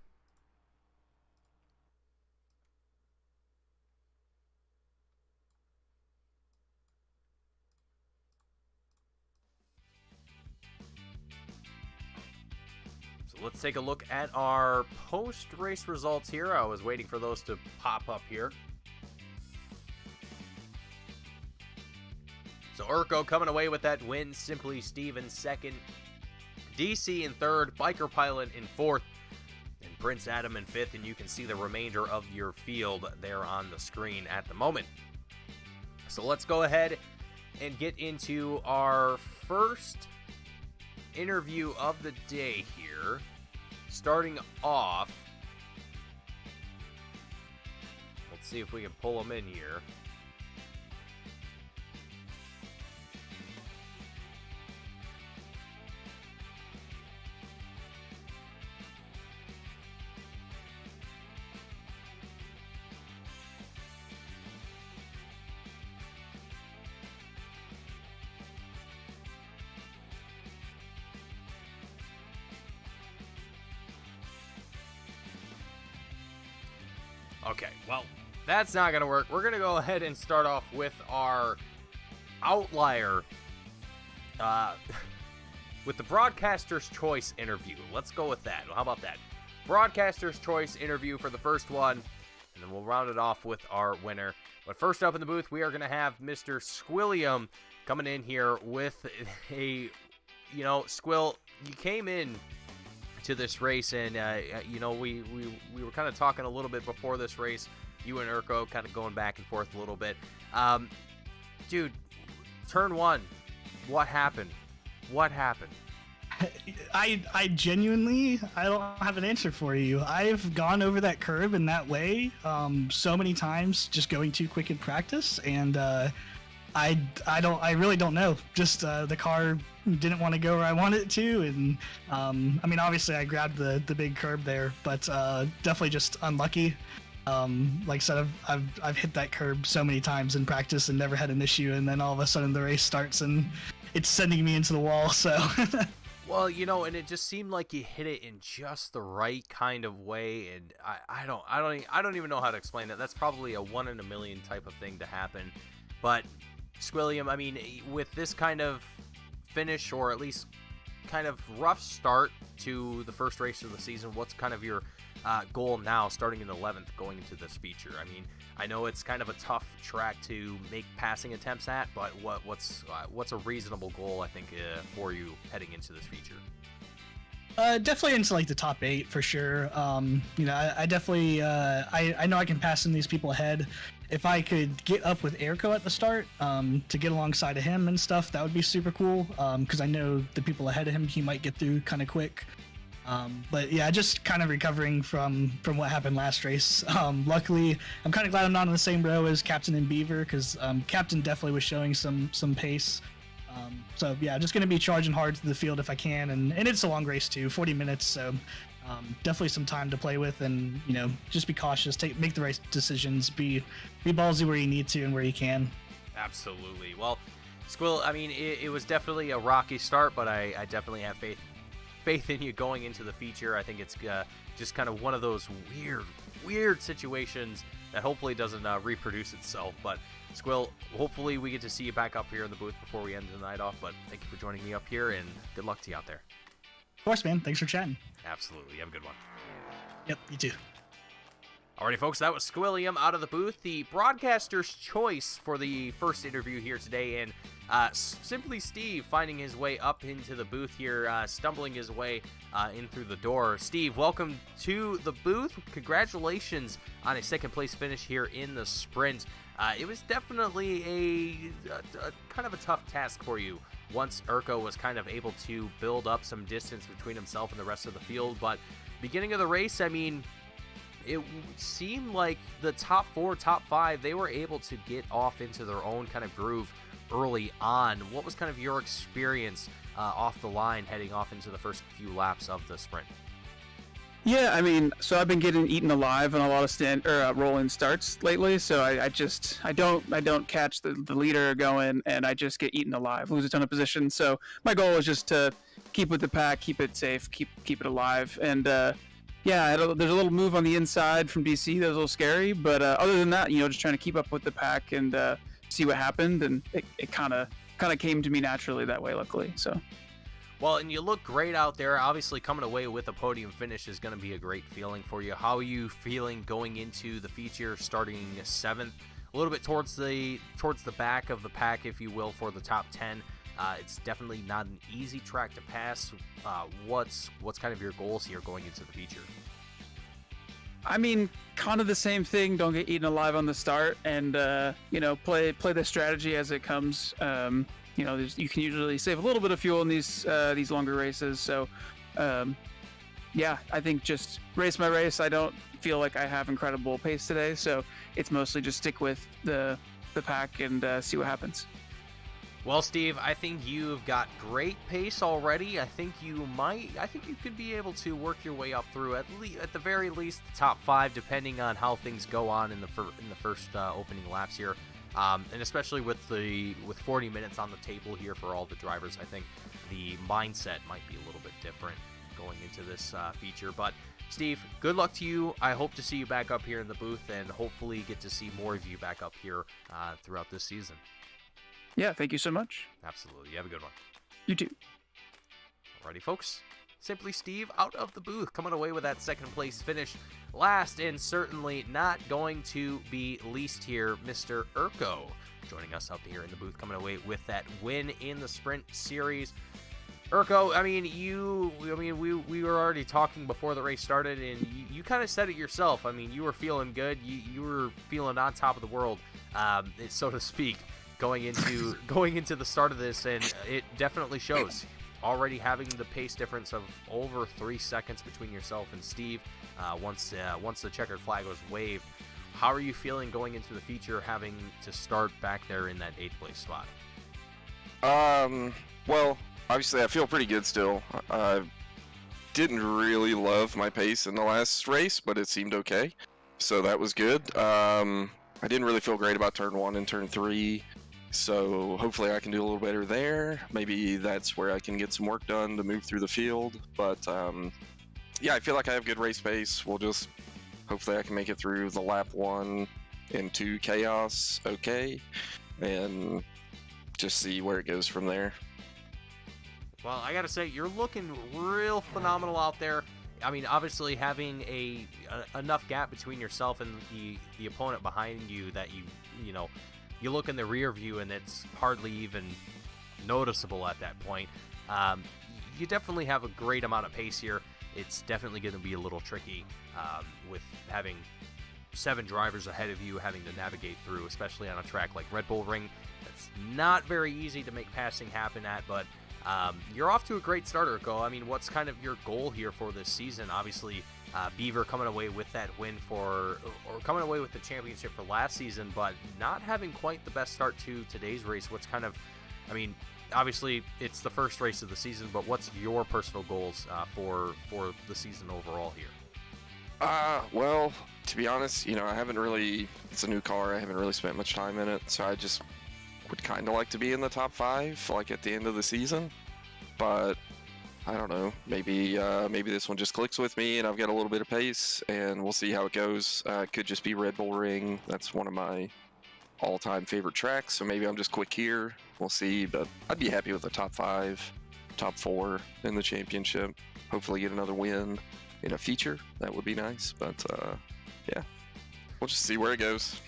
So let's take a look at our post-race results here. I was waiting for those to pop up here. So Urko coming away with that win, Simply Steve in second, DC in third, Biker Pilot in fourth, and Prince Adam in fifth, and you can see the remainder of your field there on the screen at the moment. So let's go ahead and get into our first interview of the day here. Starting off, let's see if we can pull them in here. Okay, well, that's not going to work. We're going to go ahead and start off with our outlier, with the Broadcaster's Choice interview. Let's go with that. How about that? Broadcaster's Choice interview for the first one, and then we'll round it off with our winner. But first up in the booth, we are going to have Mr. Squilliam coming in here with a, Squill, you came in to this race, and we were kind of talking a little bit before this race, you and Urko kind of going back and forth a little bit. Dude, turn one, what happened? I genuinely, I don't have an answer for you. I've gone over that curb in that way so many times, just going too quick in practice, and I really don't know. Just the car didn't want to go where I wanted it to, and obviously I grabbed the big curb there, but definitely just unlucky. Like I said, I've hit that curb so many times in practice and never had an issue, and then all of a sudden the race starts and it's sending me into the wall. So. Well, and it just seemed like you hit it in just the right kind of way, and I don't even know how to explain that. That's probably a 1 in a million type of thing to happen, but. Squilliam, with this kind of finish, or at least kind of rough start to the first race of the season, what's kind of your goal now, starting in 11th, going into this feature? I know it's kind of a tough track to make passing attempts at, but what's a reasonable goal, I think, for you heading into this feature? Definitely into like the top 8 for sure. I definitely I know I can pass some of these people ahead. If I could get up with Airco at the start to get alongside of him and stuff, that would be super cool. Because I know the people ahead of him, he might get through kind of quick. But yeah, just kind of recovering from what happened last race. Luckily, I'm kind of glad I'm not on the same row as Captain and Beaver, because Captain definitely was showing some pace. So yeah, just going to be charging hard to the field if I can, and it's a long race too, 40 minutes, so definitely some time to play with, and just be cautious, make the right decisions, be ballsy where you need to and where you can. Absolutely. Well, Squill, it was definitely a rocky start, but I definitely have faith in you going into the feature. I think it's just kind of one of those weird situations that hopefully doesn't reproduce itself. But Squill, hopefully we get to see you back up here in the booth before we end the night off. But thank you for joining me up here, and good luck to you out there. Of course, man. Thanks for chatting. Absolutely. Have a good one. Yep, you too. Alrighty, folks, that was Squilliam out of the booth, the broadcaster's choice for the first interview here today, and Simply Steve finding his way up into the booth here, stumbling his way in through the door. Steve, welcome to the booth. Congratulations on a second-place finish here in the sprint. It was definitely a kind of a tough task for you once Urko was kind of able to build up some distance between himself and the rest of the field, but beginning of the race, I mean, it seemed like the top 4, top 5, they were able to get off into their own kind of groove early on. What was kind of your experience off the line heading off into the first few laps of the sprint? Yeah, I mean, so I've been getting eaten alive on a lot of roll-in starts lately. So I don't catch the leader going, and I just get eaten alive, lose a ton of position. So my goal is just to keep with the pack, keep it safe, keep it alive, and yeah, there's a little move on the inside from DC that was a little scary, but other than that, just trying to keep up with the pack and see what happened, and it kind of came to me naturally that way, luckily. So. Well, and you look great out there. Obviously, coming away with a podium finish is going to be a great feeling for you. How are you feeling going into the feature, starting 7th, a little bit towards the back of the pack, if you will, for the top 10? It's definitely not an easy track to pass. What's kind of your goals here going into the feature? I mean, kind of the same thing. Don't get eaten alive on the start, and play the strategy as it comes. You can usually save a little bit of fuel in these longer races. So, yeah, I think just race my race. I don't feel like I have incredible pace today, so it's mostly just stick with the pack and see what happens. Well, Steve, I think you've got great pace already. I think you could be able to work your way up through at the very least the top 5, depending on how things go on in the first opening laps here, and especially with 40 minutes on the table here for all the drivers. I think the mindset might be a little bit different going into this feature. But Steve, good luck to you. I hope to see you back up here in the booth, and hopefully get to see more of you back up here throughout this season. Yeah, thank you so much. Absolutely. You have a good one. You too. Alrighty, folks. Simply Steve out of the booth, coming away with that second place finish. Last, and certainly not going to be least here, Mr. Urko, joining us up here in the booth, coming away with that win in the sprint series. Urko, we were already talking before the race started, and you kind of said it yourself. I mean, you were feeling good. You were feeling on top of the world, so to speak, going into the start of this, and it definitely shows. Already having the pace difference of over 3 seconds between yourself and Steve once the checkered flag was waved. How are you feeling going into the feature, having to start back there in that 8th place spot? Well, obviously I feel pretty good still. I didn't really love my pace in the last race, but it seemed okay, so that was good. I didn't really feel great about turn 1 and turn 3. So hopefully I can do a little better there. Maybe that's where I can get some work done to move through the field. But yeah, I feel like I have good race pace. Hopefully I can make it through the lap 1 and 2 chaos okay, and just see where it goes from there. Well, I gotta say, you're looking real phenomenal out there. I mean, obviously having enough gap between yourself and the opponent behind you that you look in the rear view and it's hardly even noticeable at that point. You definitely have a great amount of pace here. It's definitely going to be a little tricky with having 7 drivers ahead of you, having to navigate through, especially on a track like Red Bull Ring. It's not very easy to make passing happen at, but you're off to a great start, Urko. I mean, what's kind of your goal here for this season? Obviously, Beaver coming away with that win or coming away with the championship for last season, but not having quite the best start to today's race. What's kind of, I mean, obviously it's the first race of the season, but what's your personal goals for the season overall here? Well, to be honest, I haven't really, it's a new car, I haven't really spent much time in it, so I just would kind of like to be in the top 5, like at the end of the season, but I don't know. Maybe this one just clicks with me, and I've got a little bit of pace, and we'll see how it goes. It could just be Red Bull Ring. That's one of my all-time favorite tracks. So maybe I'm just quick here. We'll see. But I'd be happy with a top 5, top 4 in the championship. Hopefully, get another win in a feature. That would be nice. But yeah, we'll just see where it goes.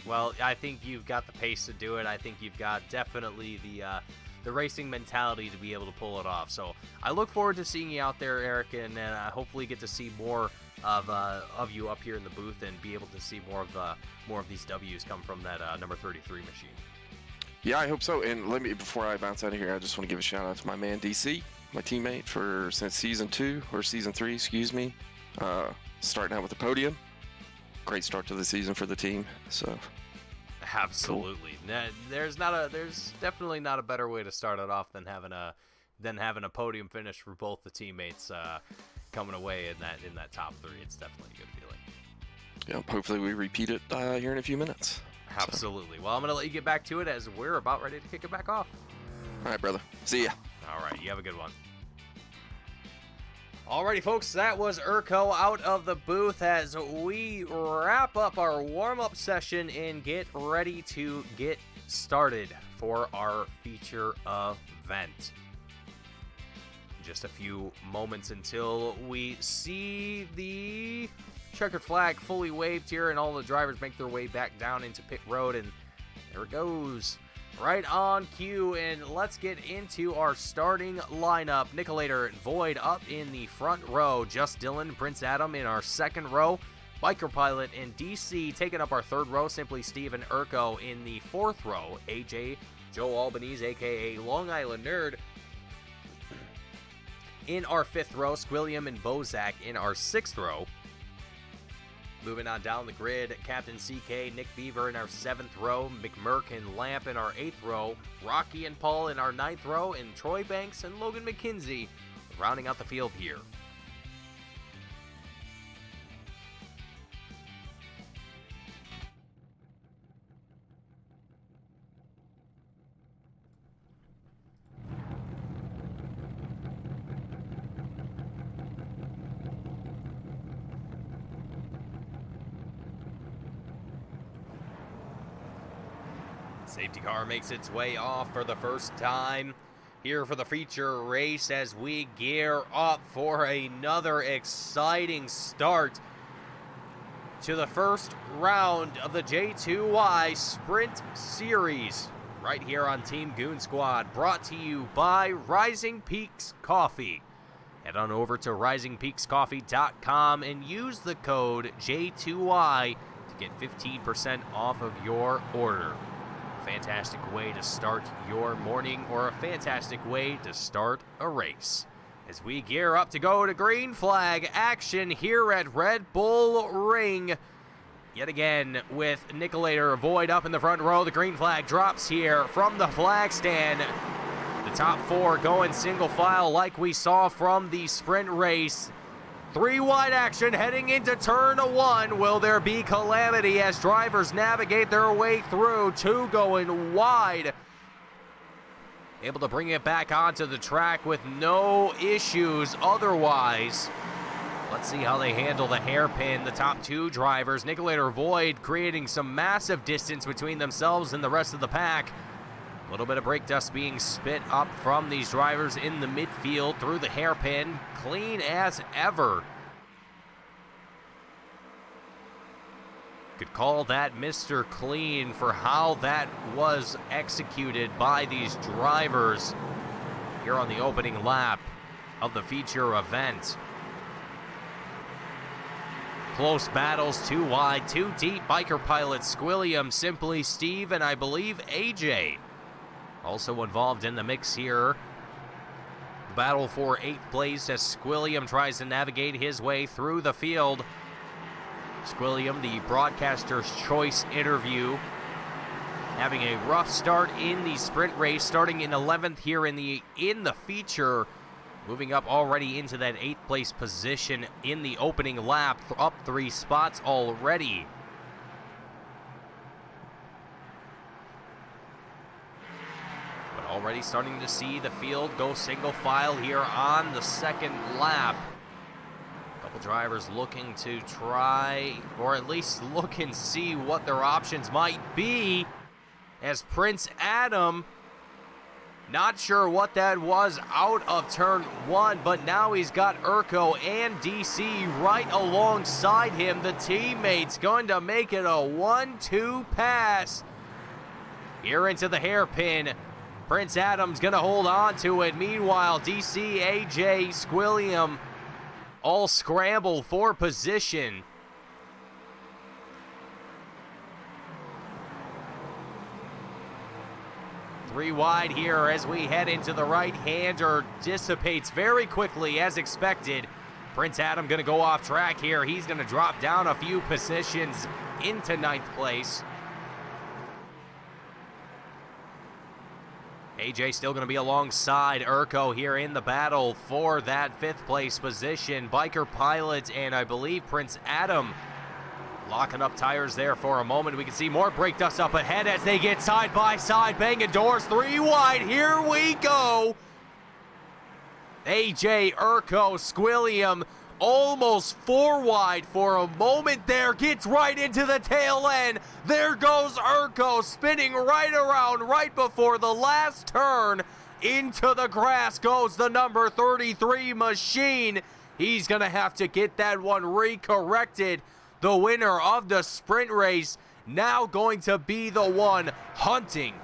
Well, I think you've got the pace to do it. I think you've got definitely the racing mentality to be able to pull it off. So I look forward to seeing you out there, Eric, and hopefully get to see more of you up here in the booth and be able to see more of these W's come from that number 33 machine. Yeah, I hope so. And before I bounce out of here, I just want to give a shout out to my man DC, my teammate since season 2 or season 3, excuse me. Starting out with the podium. Great start to the season for the team. So absolutely, cool. There's definitely not a better way to start it off than having a podium finish for both the teammates coming away in that top 3. It's definitely a good feeling. Yeah, hopefully we repeat it here in a few minutes. Absolutely. So. Well, I'm gonna let you get back to it as we're about ready to kick it back off. All right, brother. See ya. All right, you have a good one. Alrighty, folks, that was Urko out of the booth as we wrap up our warm-up session and get ready to get started for our feature event. Just a few moments until we see the checkered flag fully waved here and all the drivers make their way back down into pit road, and there it goes. Right on cue, and let's get into our starting lineup. Nicolator and Void up in the front row. Just Dylan, Prince Adam in our second row. Biker Pilot and DC taking up our third row. Simply Steve and Urko in the fourth row. AJ, Joe Albanese, a.k.a. Long Island Nerd, in our fifth row. Squilliam and Bozak in our sixth row. Moving on down the grid, Captain CK, Nick Beaver in our 7th row, McMurk and Lamp in our 8th row, Rocky and Paul in our 9th row, and Troy Banks and Logan McKenzie rounding out the field here. Safety car makes its way off for the first time here for the feature race as we gear up for another exciting start to the first round of the J2Y Sprint Series right here on Team Goon Squad, brought to you by Rising Peaks Coffee. Head on over to risingpeakscoffee.com and use the code J2Y to get 15% off of your order. Fantastic way to start your morning, or a fantastic way to start a race. As we gear up to go to green flag action here at Red Bull Ring. Yet again with Nicolator Void up in the front row. The green flag drops here from the flag stand. The top 4 going single file like we saw from the sprint race. 3 wide action heading into turn 1. Will there be calamity as drivers navigate their way through? 2 going wide. Able to bring it back onto the track with no issues otherwise. Let's see how they handle the hairpin. The top 2 drivers, Nicolator Void, creating some massive distance between themselves and the rest of the pack. A little bit of brake dust being spit up from these drivers in the midfield through the hairpin. Clean as ever. Could call that Mr. Clean for how that was executed by these drivers here on the opening lap of the feature event. Close battles, 2 wide, 2 deep. Biker Pilot, Squilliam, Simply Steve, and I believe AJ also involved in the mix here. The battle for 8th place as Squilliam tries to navigate his way through the field. Squilliam, the broadcaster's choice interview, having a rough start in the sprint race, starting in 11th here in the feature, moving up already into that 8th place position in the opening lap, up 3 spots already. already starting to see the field go single file here on the second lap. A couple drivers looking to try, or at least look and see what their options might be, as Prince Adam, not sure what that was out of turn 1, but now he's got Urko and DC right alongside him. The teammate's going to make it a 1-2 pass here into the hairpin. Prince Adam's going to hold on to it. Meanwhile, DC, AJ, Squilliam all scramble for position. Three wide here as we head into the right-hander. Dissipates very quickly as expected. Prince Adam going to go off track here. He's going to drop down a few positions into 9th place. AJ still going to be alongside Urko here in the battle for that 5th place position. Biker Pilot and I believe Prince Adam locking up tires there for a moment. We can see more brake dust up ahead as they get side by side, banging doors. 3 wide, here we go. AJ, Urko, Squilliam, almost 4 wide for a moment there. Gets right into the tail end. There goes Urko, spinning right around right before the last turn. Into the grass goes the number 33 machine. He's going to have to get that one recorrected. The winner of the sprint race now going to be the one hunting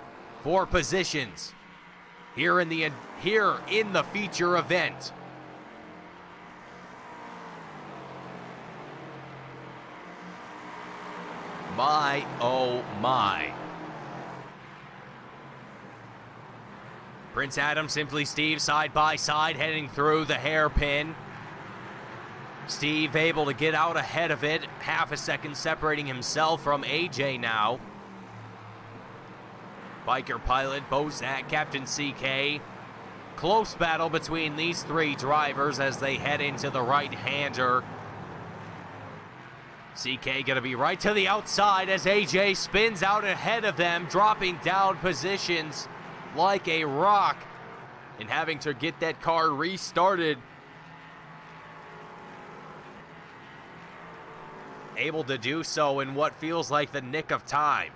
for positions here in the feature event. My, oh my. Prince Adam, Simply Steve, side by side, heading through the hairpin. Steve able to get out ahead of it, half a second separating himself from AJ now. Biker Pilot, Bozak, Captain CK. Close battle between these 3 drivers as they head into the right-hander. CK gonna be right to the outside as AJ spins out ahead of them, dropping down positions like a rock and having to get that car restarted. Able to do so in what feels like the nick of time.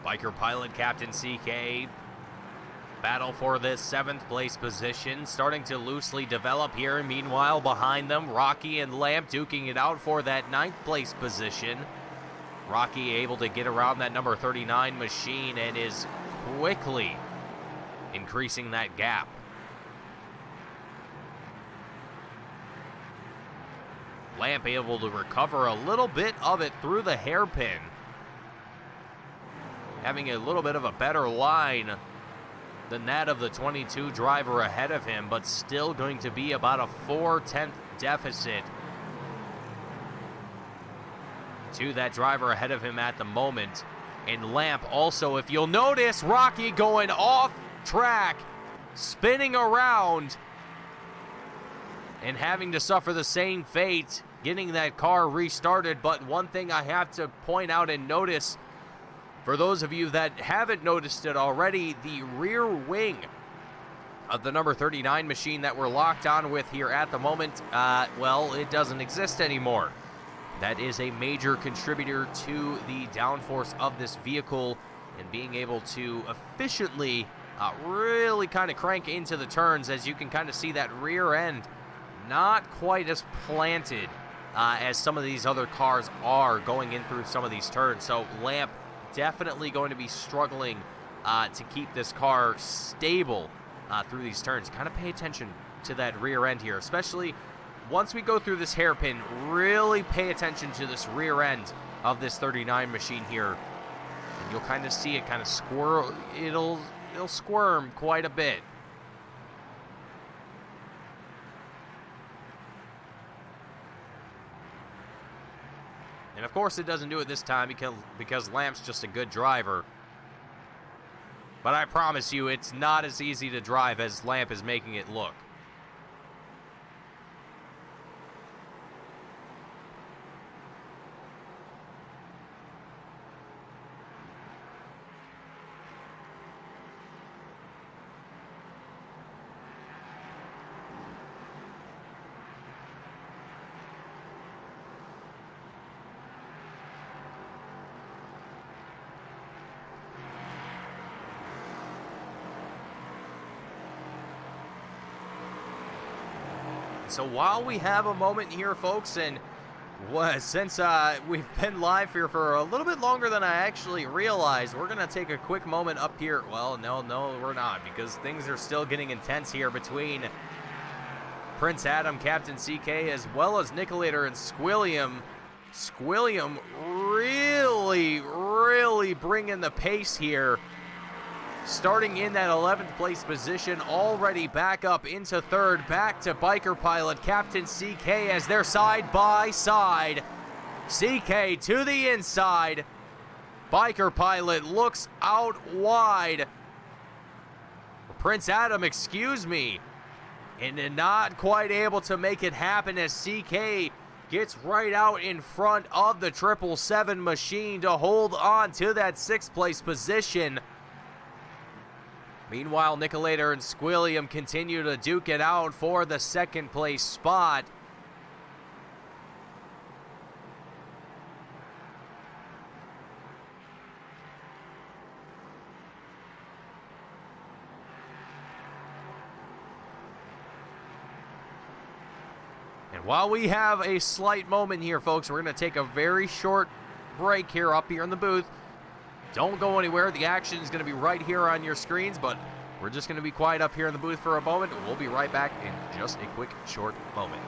Biker Pilot, Captain CK, battle for this 7th place position, starting to loosely develop here. Meanwhile, behind them, Rocky and Lamp duking it out for that 9th place position. Rocky able to get around that number 39 machine and is quickly increasing that gap. Lamp able to recover a little bit of it through the hairpin, having a little bit of a better line than that of the 22 driver ahead of him, but still going to be about a 4/10 deficit to that driver ahead of him at the moment. And Lamp also, if you'll notice, Rocky going off track, spinning around, and having to suffer the same fate, getting that car restarted. But one thing I have to point out and notice, for those of you that haven't noticed it already, the rear wing of the number 39 machine that we're locked on with here at the moment, well, it doesn't exist anymore. That is a major contributor to the downforce of this vehicle and being able to efficiently really kind of crank into the turns. As you can kind of see, that rear end not quite as planted as some of these other cars are going in through some of these turns. So Lamp definitely going to be struggling to keep this car stable through these turns. Kind of pay attention to that rear end here, especially once we go through this hairpin. Really pay attention to this rear end of this 39 machine here, and you'll kind of see it kind of squirrel. they'll squirm quite a bit. And of course it doesn't do it this time because Lamp's just a good driver. But I promise you, it's not as easy to drive as Lamp is making it look. So while we have a moment here, folks, and since we've been live here for a little bit longer than I actually realized, we're going to take a quick moment up here. Well, no, we're not, because things are still getting intense here between Prince Adam, Captain CK, as well as Nicolator and Squilliam. Squilliam really bringing the pace here. Starting in that 11th place position, already back up into 3rd, back to Biker Pilot, Captain CK as they're side by side. CK to the inside. Biker Pilot looks out wide. Prince Adam, excuse me. And not quite able to make it happen as CK gets right out in front of the 777 machine to hold on to that 6th place position. Meanwhile, Nicolator and Squilliam continue to duke it out for the 2nd place spot. And while we have a slight moment here, folks, we're going to take a very short break here up here in the booth. Don't go anywhere. The action is going to be right here on your screens, but we're just going to be quiet up here in the booth for a moment. We'll be right back in just a quick, short moment.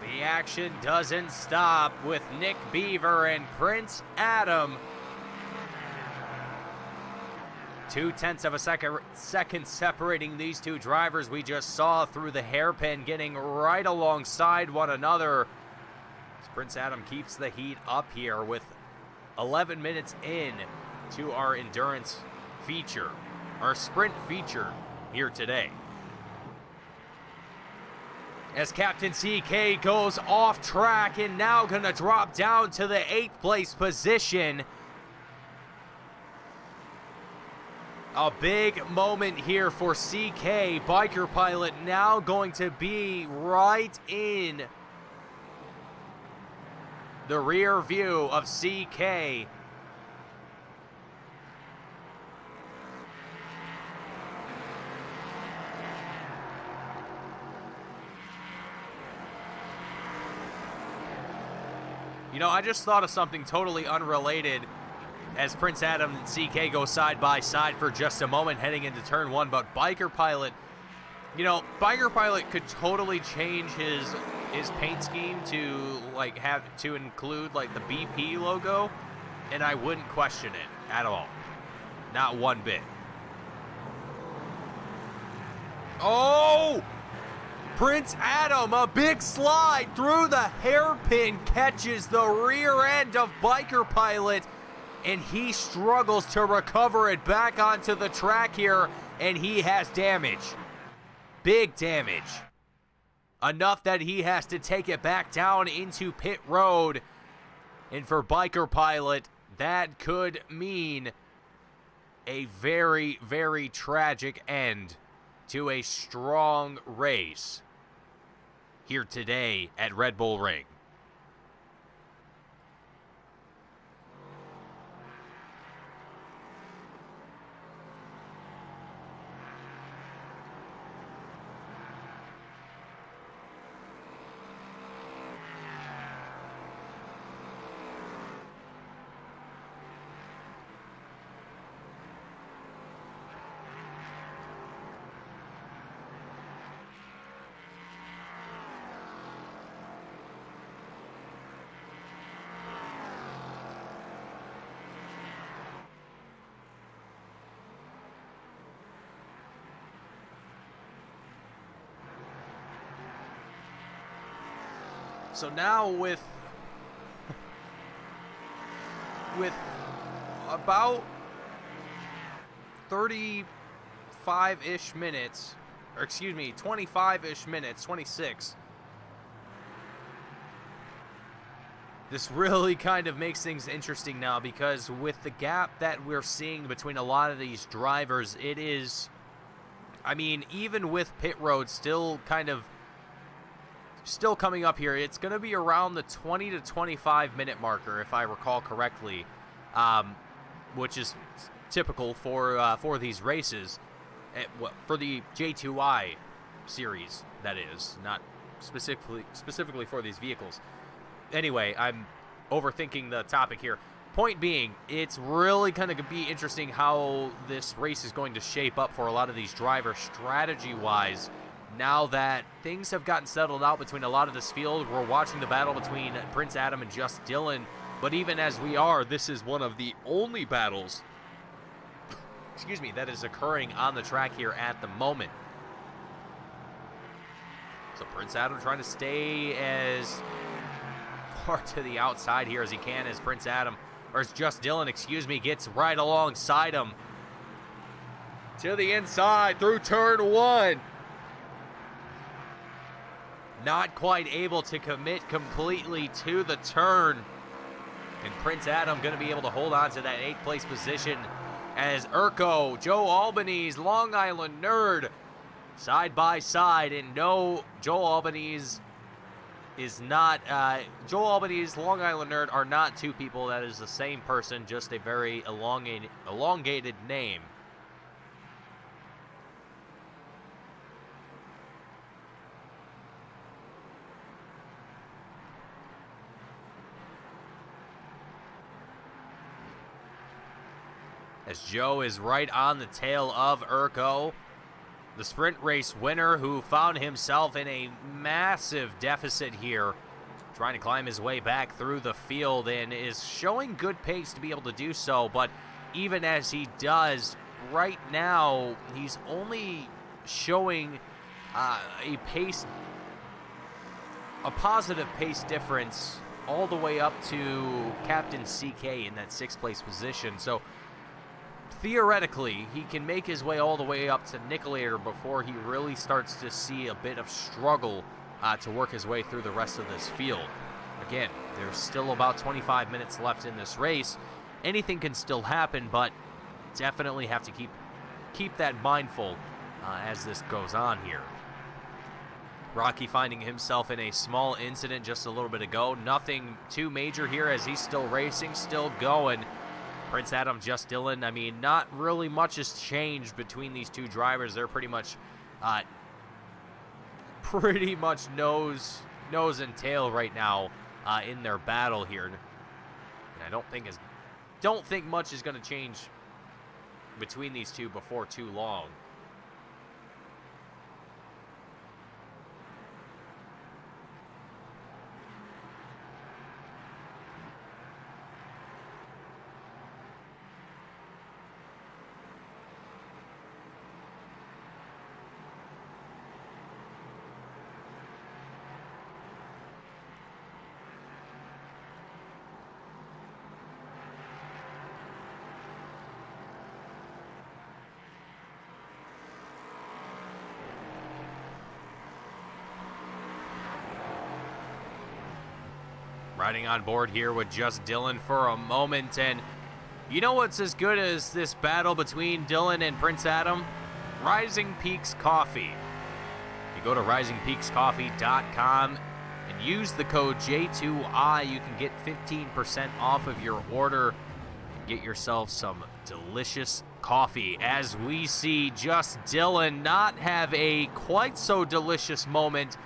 The action doesn't stop with Nick Beaver and Prince Adam. 0.2 of a second separating these two drivers. We just saw through the hairpin getting right alongside one another. As Prince Adam keeps the heat up here with 11 minutes in to our endurance feature, our sprint feature here today. as Captain CK goes off track and now going to drop down to the 8th place position. A big moment here for CK. Biker Pilot now going to be right in the rear view of CK. You know, I just thought of something totally unrelated as Prince Adam and CK go side by side for just a moment heading into turn 1, but Biker Pilot, you know, Biker Pilot could totally change his paint scheme to like have to include like the BP logo, and I wouldn't question it at all. Not one bit. Oh! Prince Adam, a big slide through the hairpin, catches the rear end of Biker Pilot, and he struggles to recover it back onto the track here, and he has damage. Big damage. Enough that he has to take it back down into pit road. And for Biker Pilot, that could mean a very, very tragic end to a strong race here today at Red Bull Ring. So now with about 35-ish minutes, or excuse me, 25-ish minutes, 26, this really kind of makes things interesting now, because with the gap that we're seeing between a lot of these drivers, it is, I mean, even with pit road still coming up here, it's going to be around the 20 to 25 minute marker, if I recall correctly, which is typical for these races, for the J2I series, that is, not specifically for these vehicles. Anyway, I'm overthinking the topic here. Point being, it's really going to be interesting how this race is going to shape up for a lot of these drivers strategy-wise. Now that things have gotten settled out between a lot of this field, we're watching the battle between Prince Adam and Just Dylan. But even as we are, this is one of the only battles, excuse me, that is occurring on the track here at the moment. So Prince Adam trying to stay as far to the outside here as he can, as Prince Adam, or as Just Dylan, excuse me, gets right alongside him. To the inside through turn 1. Not quite able to commit completely to the turn. And Prince Adam going to be able to hold on to that 8th place position as Urko, Joe Albany's Long Island Nerd, side by side. And no, Joe Albany's is not, Joe Albany's Long Island Nerd are not two people. That is the same person, just a very elongated name. As Joe is right on the tail of Urko, the sprint race winner, who found himself in a massive deficit here, trying to climb his way back through the field, and is showing good pace to be able to do so. But even as he does, right now, he's only showing a positive pace difference all the way up to Captain CK in that 6th place position. So theoretically, he can make his way all the way up to Nicolator before he really starts to see a bit of struggle to work his way through the rest of this field. Again, there's still about 25 minutes left in this race. Anything can still happen, but definitely have to keep that mindful as this goes on here. Rocky finding himself in a small incident just a little bit ago. Nothing too major here as he's still racing, still going. Prince Adam, Just Dylan, I mean, not really much has changed between these two drivers. They're pretty much nose and tail right now in their battle here. And I don't think much is going to change between these two before too long. Riding on board here with Just Dylan for a moment, and you know what's as good as this battle between Dylan and Prince Adam? Rising Peaks Coffee. If you go to risingpeakscoffee.com and use the code J2I, you can get 15% off of your order and get yourself some delicious coffee. As we see Just Dylan not have a quite so delicious moment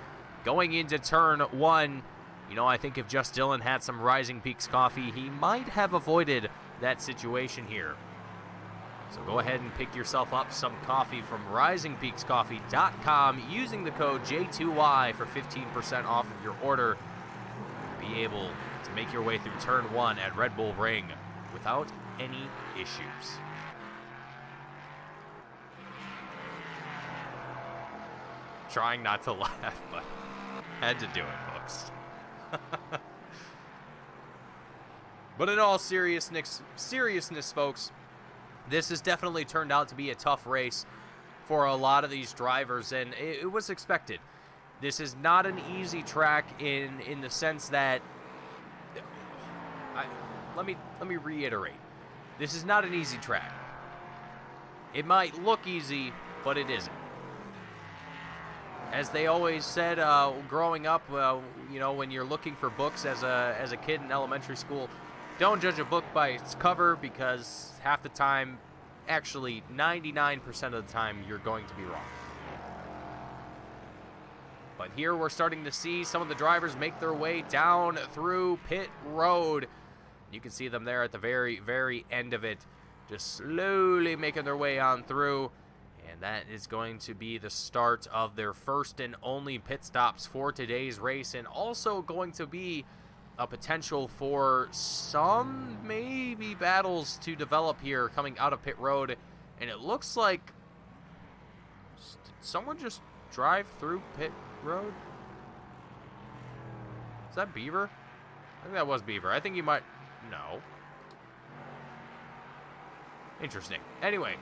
going into turn 1. You know, I think if Just Dylan had some Rising Peaks coffee, he might have avoided that situation here. So go ahead and pick yourself up some coffee from risingpeakscoffee.com using the code J2Y for 15% off of your order. Be able to make your way through turn 1 at Red Bull Ring without any issues. Trying not to laugh, but had to do it, folks. But in all seriousness, folks, this has definitely turned out to be a tough race for a lot of these drivers, and it was expected. This is not an easy track in the sense that let me reiterate. This is not an easy track. It might look easy, but it isn't. As they always said growing up, you know, when you're looking for books as a kid in elementary school, don't judge a book by its cover, because half the time, actually 99% of the time, you're going to be wrong. But here we're starting to see some of the drivers make their way down through pit road. You can see them there at the very, very end of it, just slowly making their way on through. And that is going to be the start of their first and only pit stops for today's race, and also going to be a potential for some maybe battles to develop here coming out of pit road. And it looks like, did someone just drive through pit road? Is that Beaver? I think that was Beaver. I think he might, no. Interesting. Anyway.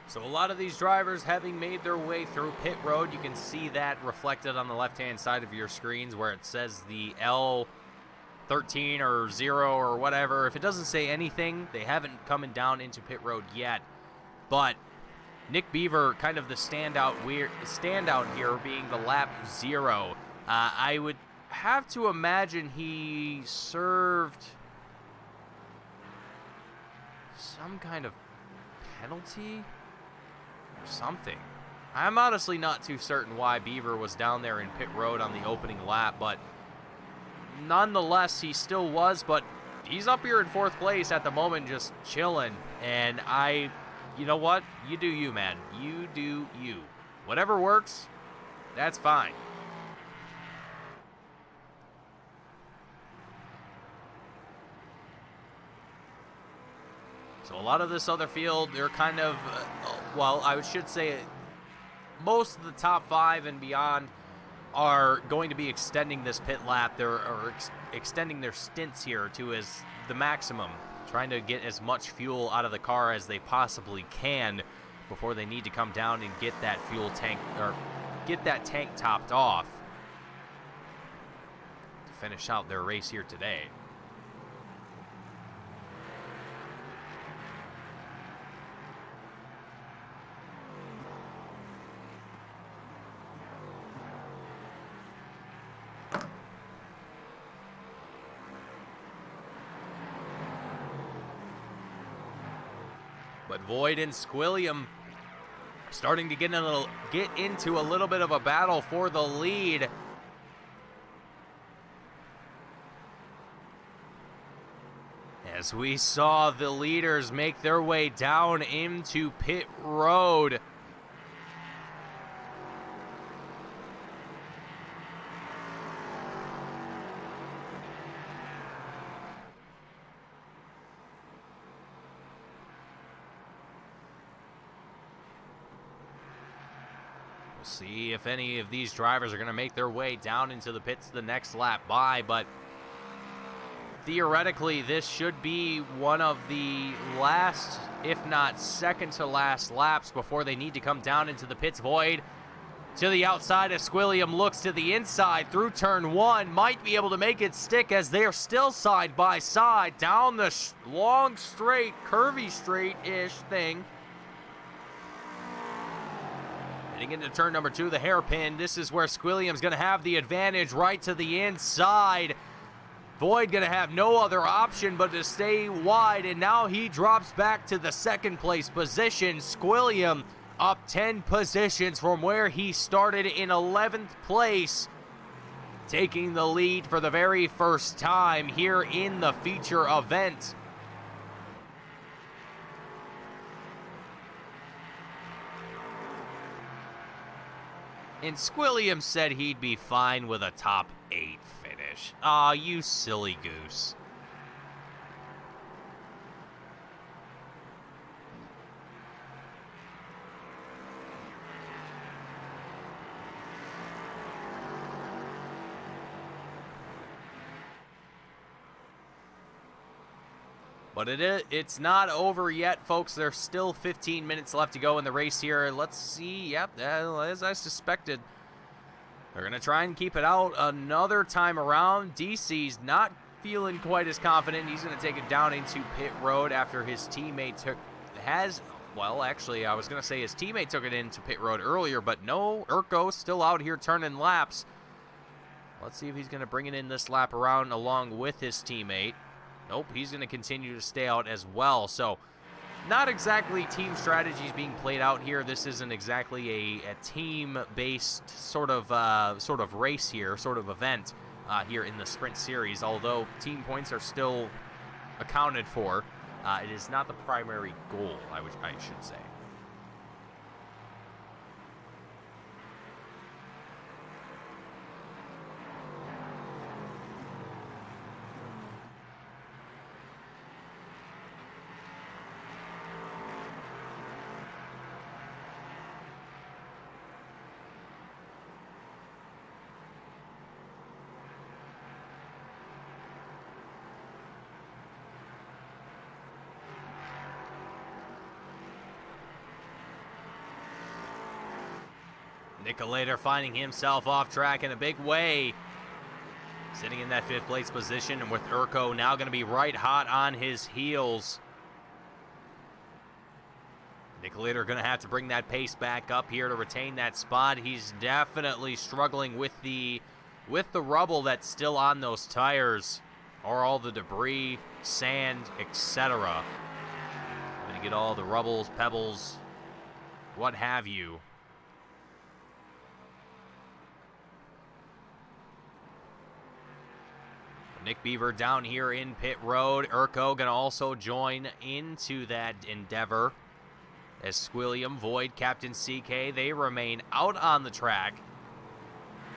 So a lot of these drivers having made their way through pit road. You can see that reflected on the left-hand side of your screens where it says the L13 or 0 or whatever. If it doesn't say anything, they haven't come down into pit road yet. But Nick Beaver, kind of the standout here, being the lap 0. I would have to imagine he served some kind of penalty or something. I'm honestly not too certain why Beaver was down there in pit road on the opening lap, but nonetheless, he still was, but he's up here in 4th place at the moment just chilling, and you know what? You do you, man. You do you. Whatever works, that's fine. So a lot of this other field, they're kind of, well, I should say most of the top 5 and beyond are going to be extending this pit lap. They're extending their stints here to the maximum, trying to get as much fuel out of the car as they possibly can before they need to come down and get that fuel tank, or get that tank topped off to finish out their race here today. But Void and Squilliam starting to get into a little bit of a battle for the lead. As we saw the leaders make their way down into pit road. See if any of these drivers are going to make their way down into the pits the next lap by, but theoretically this should be one of the last, if not second to last laps before they need to come down into the pits. Void to the outside as Squilliam looks to the inside through turn 1, might be able to make it stick as they are still side by side down the long straight, curvy straight-ish thing. Heading into turn number 2, the hairpin. This is where Squilliam's going to have the advantage right to the inside. Void going to have no other option but to stay wide, and now he drops back to the 2nd place position. Squilliam up 10 positions from where he started in 11th place, taking the lead for the very first time here in the feature event. And Squilliam said he'd be fine with a top 8 finish. Aw, you silly goose. But it's not over yet, folks. There's still 15 minutes left to go in the race here. Let's see. Yep, as I suspected, they're going to try and keep it out another time around. DC's not feeling quite as confident. He's going to take it down into pit road after his teammate well, actually, I was going to say his teammate took it into pit road earlier, but no, Urko still out here turning laps. Let's see if he's going to bring it in this lap around along with his teammate. Nope, he's going to continue to stay out as well. So, not exactly team strategies being played out here. This isn't exactly a team-based sort of race here, sort of event here in the Sprint Series. Although team points are still accounted for, it is not the primary goal, I should say. Nicolator finding himself off track in a big way. Sitting in that 5th place position, and with Urko now going to be right hot on his heels. Nicolator going to have to bring that pace back up here to retain that spot. He's definitely struggling with the rubble that's still on those tires, or all the debris, sand, etc. get all the rubbles, pebbles, what have you. Nick Beaver down here in pit road. Urko gonna also join into that endeavor. As Squilliam, Void, Captain CK, they remain out on the track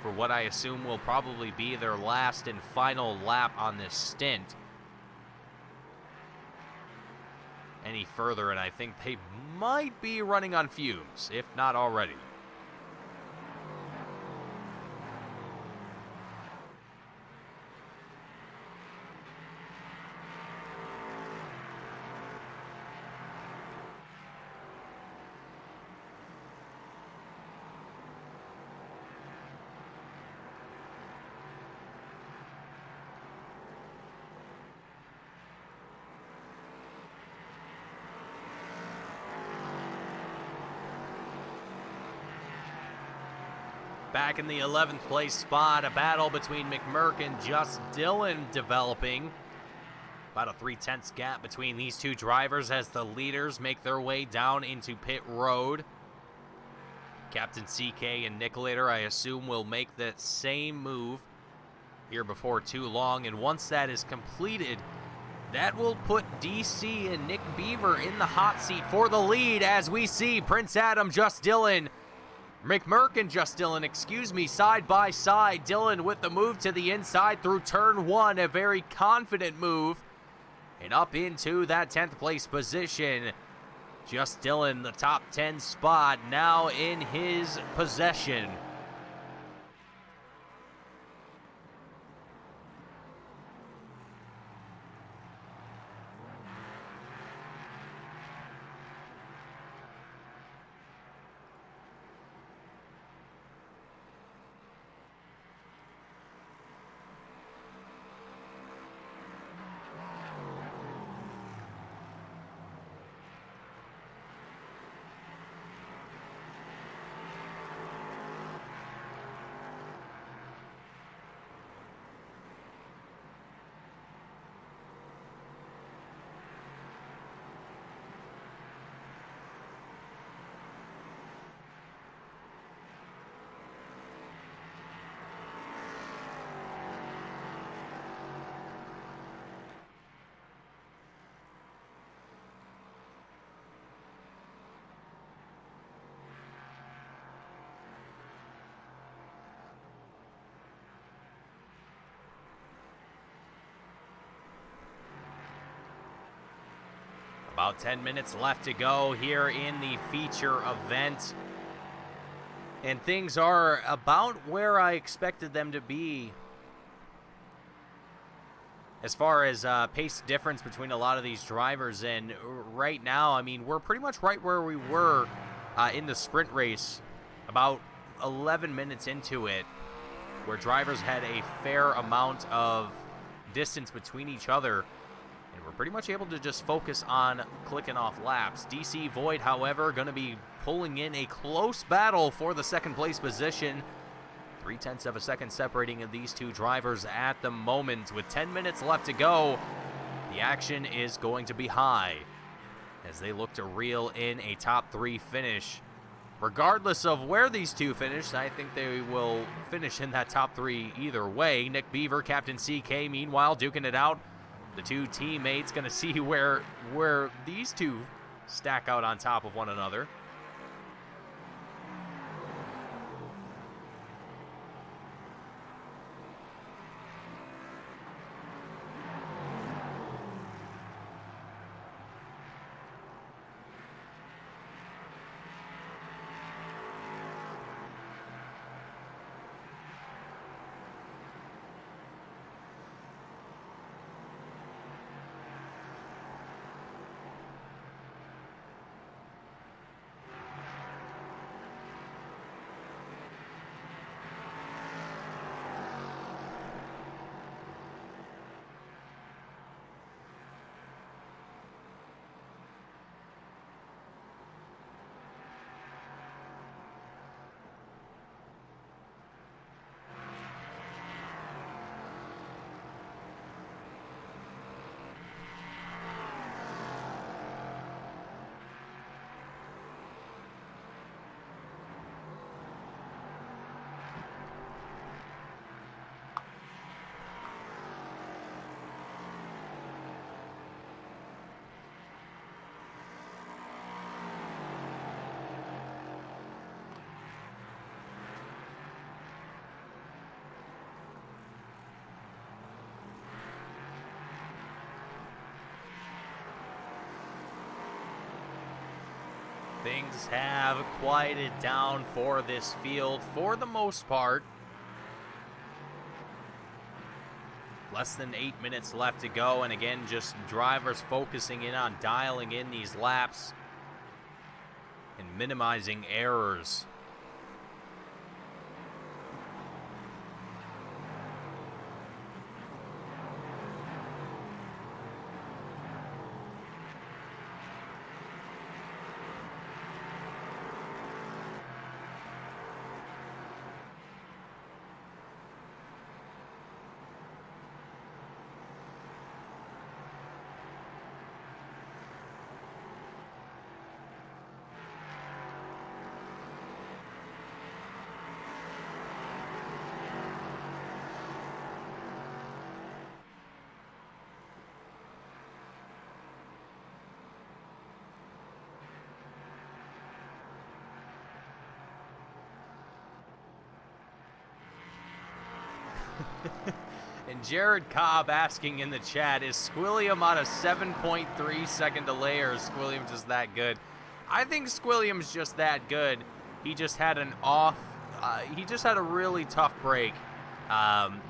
for what I assume will probably be their last and final lap on this stint. Any further, and I think they might be running on fumes, if not already. Back in the 11th place spot, a battle between McMurk and Just Dylan developing. About a 3/10 gap between these two drivers as the leaders make their way down into pit road. Captain CK and Nicolator, I assume, will make the same move here before too long. And once that is completed, that will put DC and Nick Beaver in the hot seat for the lead as we see Prince Adam, Just Dylan, McMurk and Just Dylan, excuse me, side by side. Dylan with the move to the inside through turn one, a very confident move. And up into that 10th place position. Just Dylan, the top 10 spot, now in his possession. About 10 minutes left to go here in the feature event. And things are about where I expected them to be as far as pace difference between a lot of these drivers. And right now, I mean, we're pretty much right where we were in the sprint race about 11 minutes into it, where drivers had a fair amount of distance between each other. And we're pretty much able to just focus on clicking off laps. DC Void, however, going to be pulling in a close battle for the second place position. 0.3 of a second separating of these two drivers at the moment. With 10 minutes left to go, the action is going to be high as they look to reel in a top three finish. Regardless of where these two finish, I think they will finish in that top three either way. Nick Beaver, Captain CK, meanwhile, duking it out. The two teammates going to see where these two stack out on top of one another. Things have quieted down for this field for the most part. Less than 8 minutes left to go, and again, just drivers focusing in on dialing in these laps and minimizing errors. And Jared Cobb asking in the chat, is Squilliam on a 7.3 second delay, or is Squilliam just that good? I think Squilliam's just that good. He just had an he just had a really tough break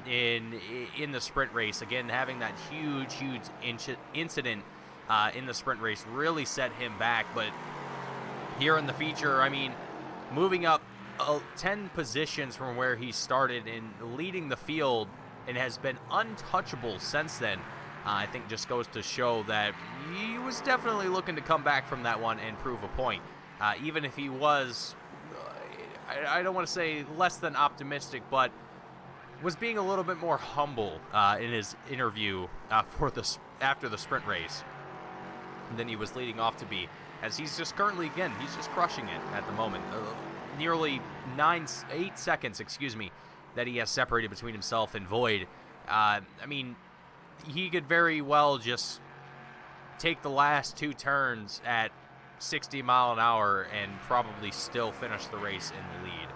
in the sprint race. Again, having that huge incident in the sprint race really set him back. But here in the feature, I mean, moving up 10 positions from where he started and leading the field and has been untouchable since then, I think just goes to show that he was definitely looking to come back from that one and prove a point. Even if he was, I don't want to say less than optimistic, but was being a little bit more humble in his interview after the sprint race than he was leading off to be. As he's just currently, again, he's just crushing it at the moment. Nearly 8 seconds, that he has separated between himself and Void. I mean, he could very well just take the last 2 turns at 60 mile an hour and probably still finish the race in the lead.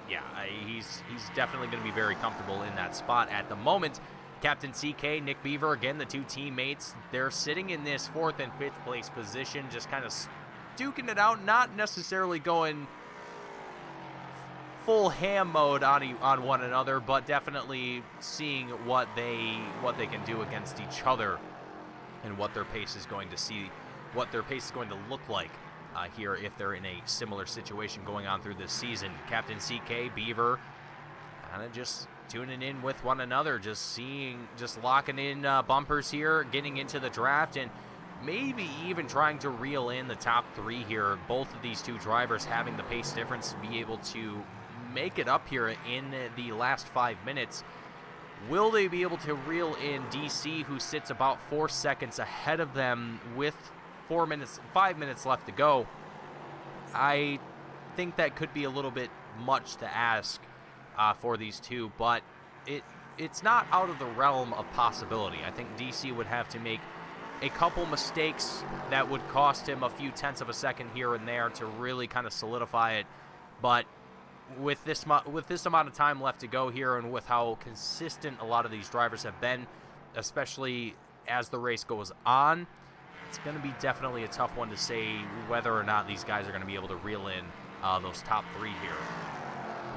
Yeah, he's definitely going to be very comfortable in that spot at the moment. Captain CK, Nick Beaver, again, the 2 teammates, they're sitting in this 4th and 5th place position, just kind of duking it out, not necessarily going full ham mode on one another, but definitely seeing what they can do against each other and what their pace is going to look like here if they're in a similar situation going on through this season. Captain CK, Beaver, kind of just tuning in with one another, just locking in bumpers here, getting into the draft, and maybe even trying to reel in the top 3 here. Both of these 2 drivers having the pace difference to be able to make it up here in the last 5 minutes. Will they be able to reel in DC, who sits about 4 seconds ahead of them with 5 minutes left to go? I think that could be a little bit much to ask for these 2, but it's not out of the realm of possibility. I think DC would have to make a couple mistakes that would cost him a few tenths of a second here and there to really kind of solidify it. But with this amount of time left to go here, and with how consistent a lot of these drivers have been, especially as the race goes on, it's going to be definitely a tough one to say whether or not these guys are going to be able to reel in those top 3 here.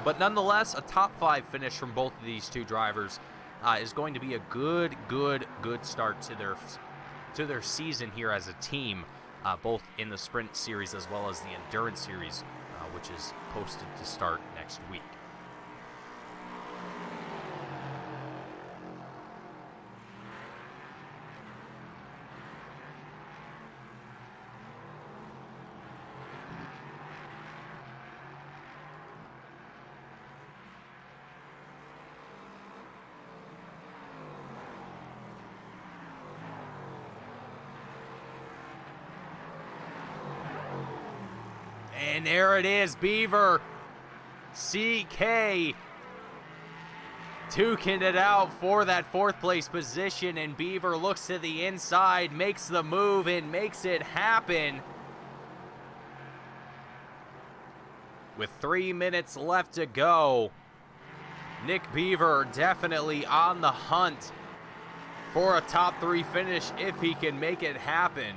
But nonetheless, a top 5 finish from both of these 2 drivers is going to be a good start to their season here as a team, both in the sprint series as well as the endurance series, which is posted to start next week. And there it is, Beaver, CK, duking it out for that 4th place position, and Beaver looks to the inside, makes the move, and makes it happen. With 3 minutes left to go, Nick Beaver definitely on the hunt for a top 3 finish if he can make it happen.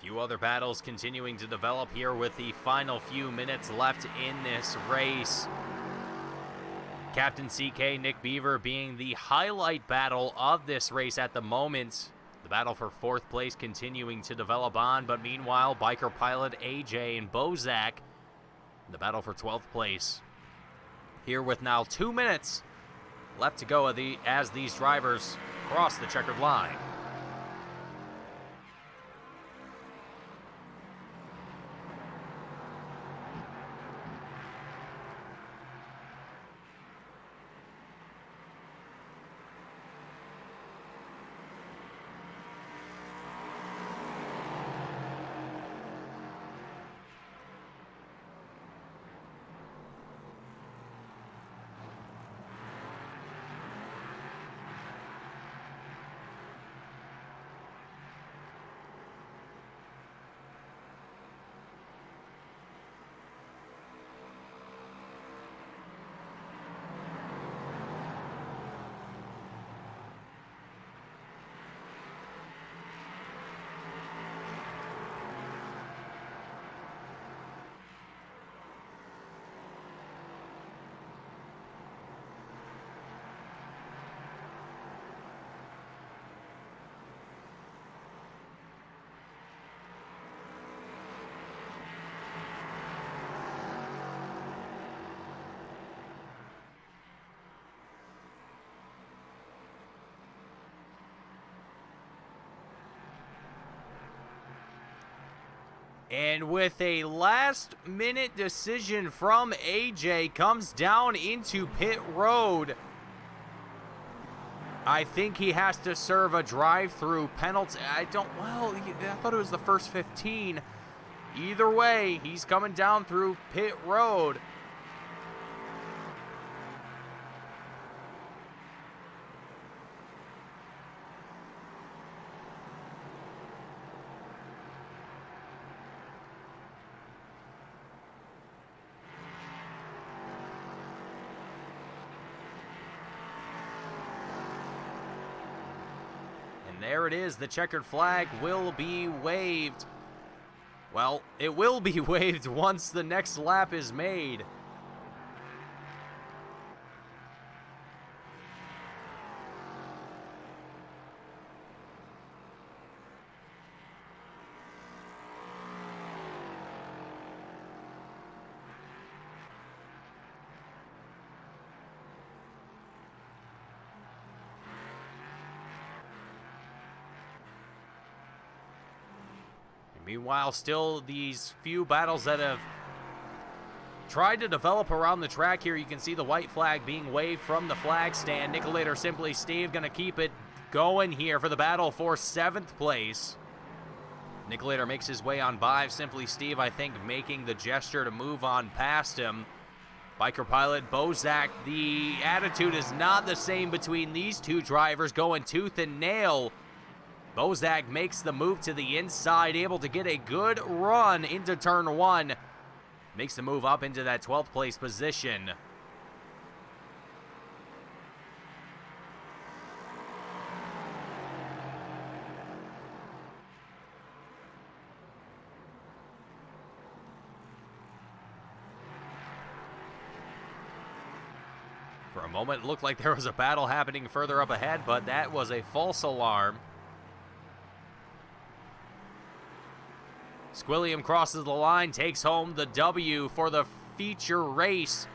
Few other battles continuing to develop here with the final few minutes left in this race. Captain CK, Nick Beaver being the highlight battle of this race at the moment. The battle for 4th place continuing to develop on, but meanwhile, Biker Pilot AJ and Bozak, the battle for 12th place. Here with now 2 minutes left to go as these drivers cross the checkered line. And with a last-minute decision from AJ, comes down into pit road. I think he has to serve a drive-through penalty. I thought it was the first 15. Either way, he's coming down through pit road. There it is. The checkered flag will be waved. Well, it will be waved once the next lap is made. Meanwhile, still these few battles that have tried to develop around the track here. You can see the white flag being waved from the flag stand. Nicolator Simply Steve going to keep it going here for the battle for 7th place. Nicolator makes his way on by. Simply Steve, I think, making the gesture to move on past him. Biker Pilot Bozak, the attitude is not the same between these two drivers, going tooth and nail. Bozak makes the move to the inside, able to get a good run into turn 1. Makes the move up into that 12th place position. For a moment, it looked like there was a battle happening further up ahead, but that was a false alarm. Squilliam crosses the line, takes home the W for the feature race.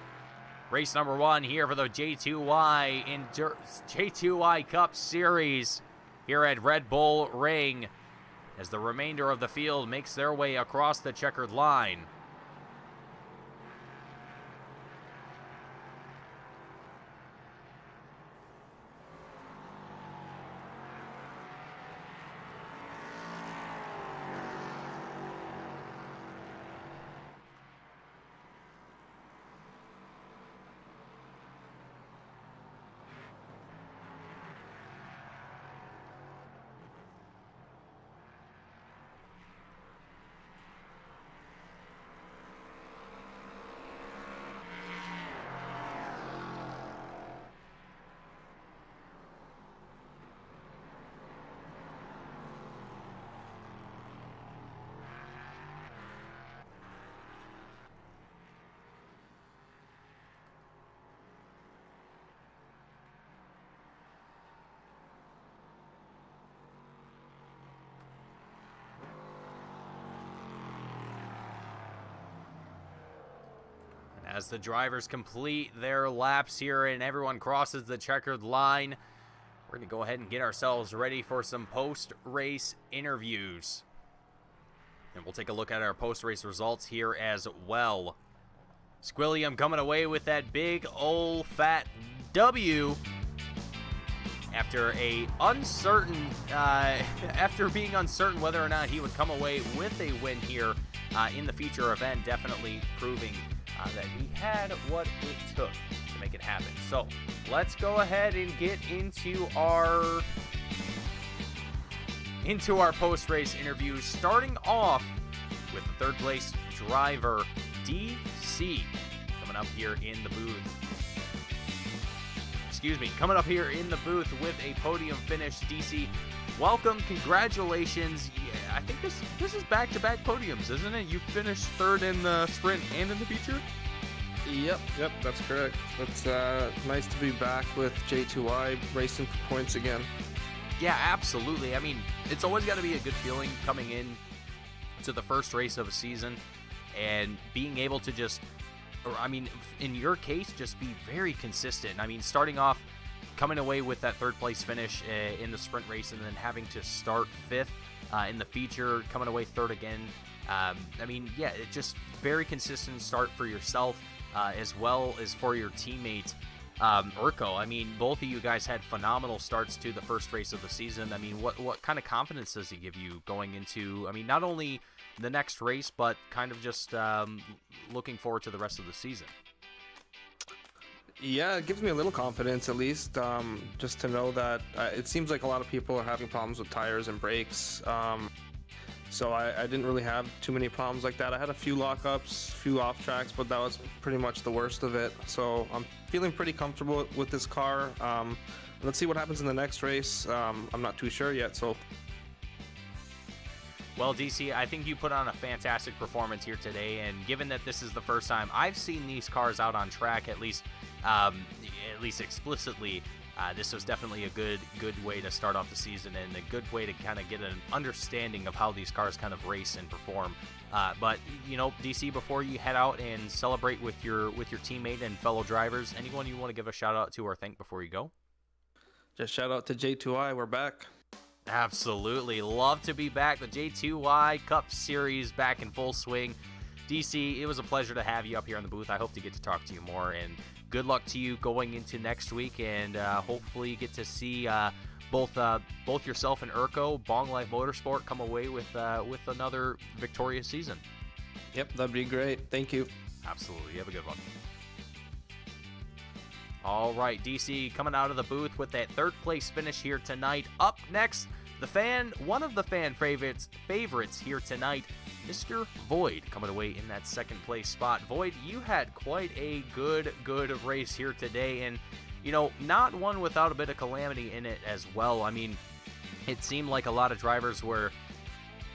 Race number 1 here for the J2I Cup Series here at Red Bull Ring, as the remainder of the field makes their way across the checkered line. as the drivers complete their laps here and everyone crosses the checkered line. We're going to go ahead and get ourselves ready for some post-race interviews. And we'll take a look at our post-race results here as well. Squilliam coming away with that big old fat W after after being uncertain whether or not he would come away with a win here in the feature event, definitely proving that he had what it took to make it happen. So let's go ahead and get into our post-race interviews, starting off with the third place driver, DC, coming up here in the booth. Coming up here in the booth with a podium finish. DC, welcome, congratulations. Yeah, I think this is back-to-back podiums, isn't it? You finished third in the sprint and in the feature? Yep, that's correct. It's nice to be back with J2I racing for points again. Yeah, absolutely. I mean, it's always got to be a good feeling coming in to the first race of a season and being able to just, or I mean, in your case, just be very consistent. I mean, starting off, coming away with that third place finish in the sprint race and then having to start fifth in the feature, coming away third again. I mean, yeah, it just very consistent start for yourself as well as for your teammate, Urko. I mean, both of you guys had phenomenal starts to the first race of the season. I mean, what kind of confidence does he give you going into, I mean, not only the next race, but kind of just looking forward to the rest of the season? Yeah, it gives me a little confidence, at least, just to know that it seems like a lot of people are having problems with tires and brakes. So I didn't really have too many problems like that. I had a few lockups, a few off tracks, but that was pretty much the worst of it. So I'm feeling pretty comfortable with this car. Let's see what happens in the next race. I'm not too sure yet, so. Well, DC, I think you put on a fantastic performance here today, and given that this is the first time I've seen these cars out on track, at least explicitly, this was definitely a good way to start off the season and a good way to kind of get an understanding of how these cars kind of race and perform. But you know, DC, before you head out and celebrate with your teammate and fellow drivers, anyone you want to give a shout out to or thank before you go? Just shout out to J2I, we're back. Absolutely. Love to be back. The J2Y Cup Series back in full swing. DC, it was a pleasure to have you up here in the booth. I hope to get to talk to you more, and good luck to you going into next week, and hopefully get to see both yourself and Urko, Bong Life Motorsport, come away with another victorious season. Yep, that'd be great. Thank you. Absolutely. You have a good one. All right, DC coming out of the booth with that third place finish here tonight. Up next, one of the fan favorites here tonight, Mr. Void, coming away in that second place spot. Void, you had quite a good race here today, and you know, not one without a bit of calamity in it as well. I mean, it seemed like a lot of drivers were,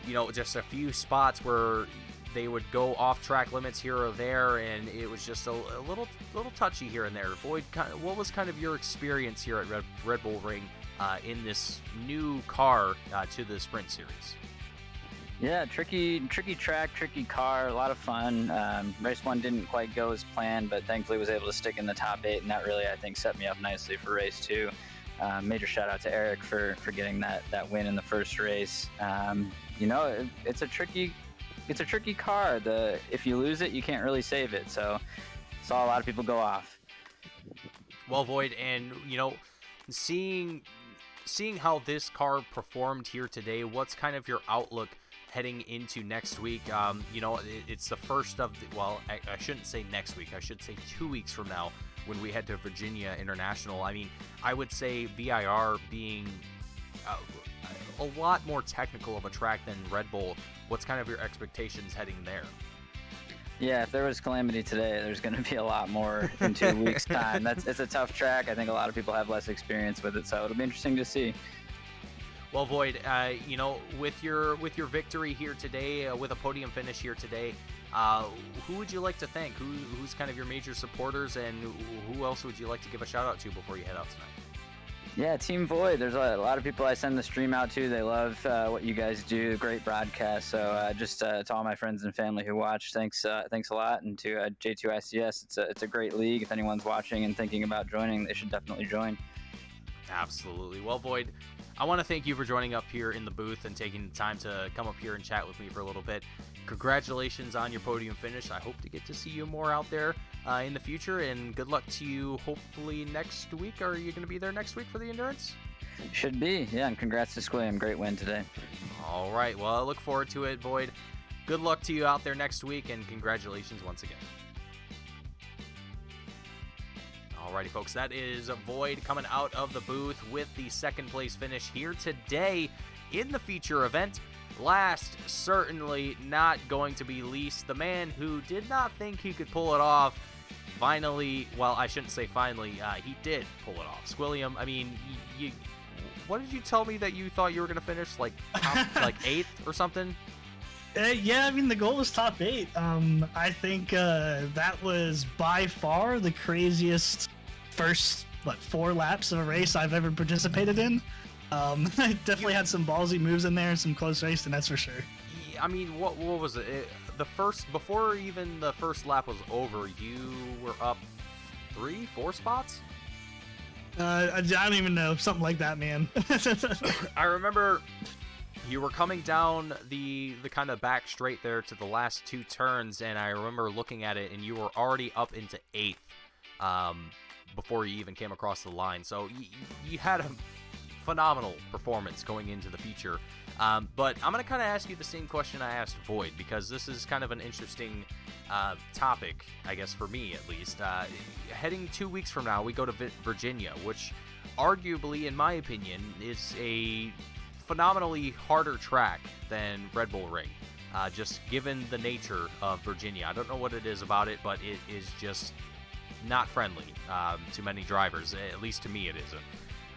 you know, just a few spots where they would go off track limits here or there, and it was just a little touchy here and there. Void, what was kind of your experience here at Red Bull Ring in this new car to the Sprint Series? Yeah, tricky track, tricky car, a lot of fun. Race 1 didn't quite go as planned, but thankfully was able to stick in the top 8, and that really, I think, set me up nicely for race 2. Major shout out to Eric for getting that win in the first race. You know, it's a tricky car. If you lose it, you can't really save it. So saw a lot of people go off. Well, Void, and you know, seeing how this car performed here today, what's kind of your outlook heading into next week? You know, it's the first of the, well, I shouldn't say next week. I should say 2 weeks from now when we head to Virginia International. I mean, I would say VIR being a lot more technical of a track than Red Bull. What's kind of your expectations heading there? Yeah, if there was calamity today, there's going to be a lot more in 2 weeks' time. It's a tough track. I think a lot of people have less experience with it, so it'll be interesting to see. Well, Void, you know, with your victory here today, with a podium finish here today, who would you like to thank? Who's kind of your major supporters, and who else would you like to give a shout out to before you head out tonight? Yeah, Team Void. There's a lot of people I send the stream out to. They love what you guys do. Great broadcast. So just to all my friends and family who watch, thanks a lot. And to J2ICS, it's a great league. If anyone's watching and thinking about joining, they should definitely join. Absolutely. Well, Void, I want to thank you for joining up here in the booth and taking the time to come up here and chat with me for a little bit. Congratulations on your podium finish. I hope to get to see you more out there in the future, and good luck to you hopefully next week. Are you going to be there next week for the endurance? Should be, yeah, and congrats to Squilliam. Great win today. All right, well, I look forward to it, Void. Good luck to you out there next week, and congratulations once again. Alrighty, folks, that is Void coming out of the booth with the second place finish here today in the feature event. Last, certainly not going to be least, the man who did not think he could pull it off. Finally, well, I shouldn't say finally, he did pull it off. Squilliam, I mean, what did you tell me that you thought you were going to finish? Like, like 8th or something? Yeah, I mean, the goal was top 8. I think that was by far the craziest first, 4 laps of a race I've ever participated in. I definitely had some ballsy moves in there and some close racing, that's for sure. I mean, what was it? Before even the first lap was over, you were up 3-4 spots? I don't even know, something like that, man. I remember you were coming down the kind of back straight there to the last 2 turns, and I remember looking at it, and you were already up into 8th before you even came across the line. So you had a phenomenal performance going into the feature. But I'm going to kind of ask you the same question I asked Void, because this is kind of an interesting topic, I guess, for me at least. Heading 2 weeks from now, we go to Virginia, which arguably, in my opinion, is a phenomenally harder track than Red Bull Ring, just given the nature of Virginia. I don't know what it is about it, but it is just not friendly to many drivers. At least to me it isn't.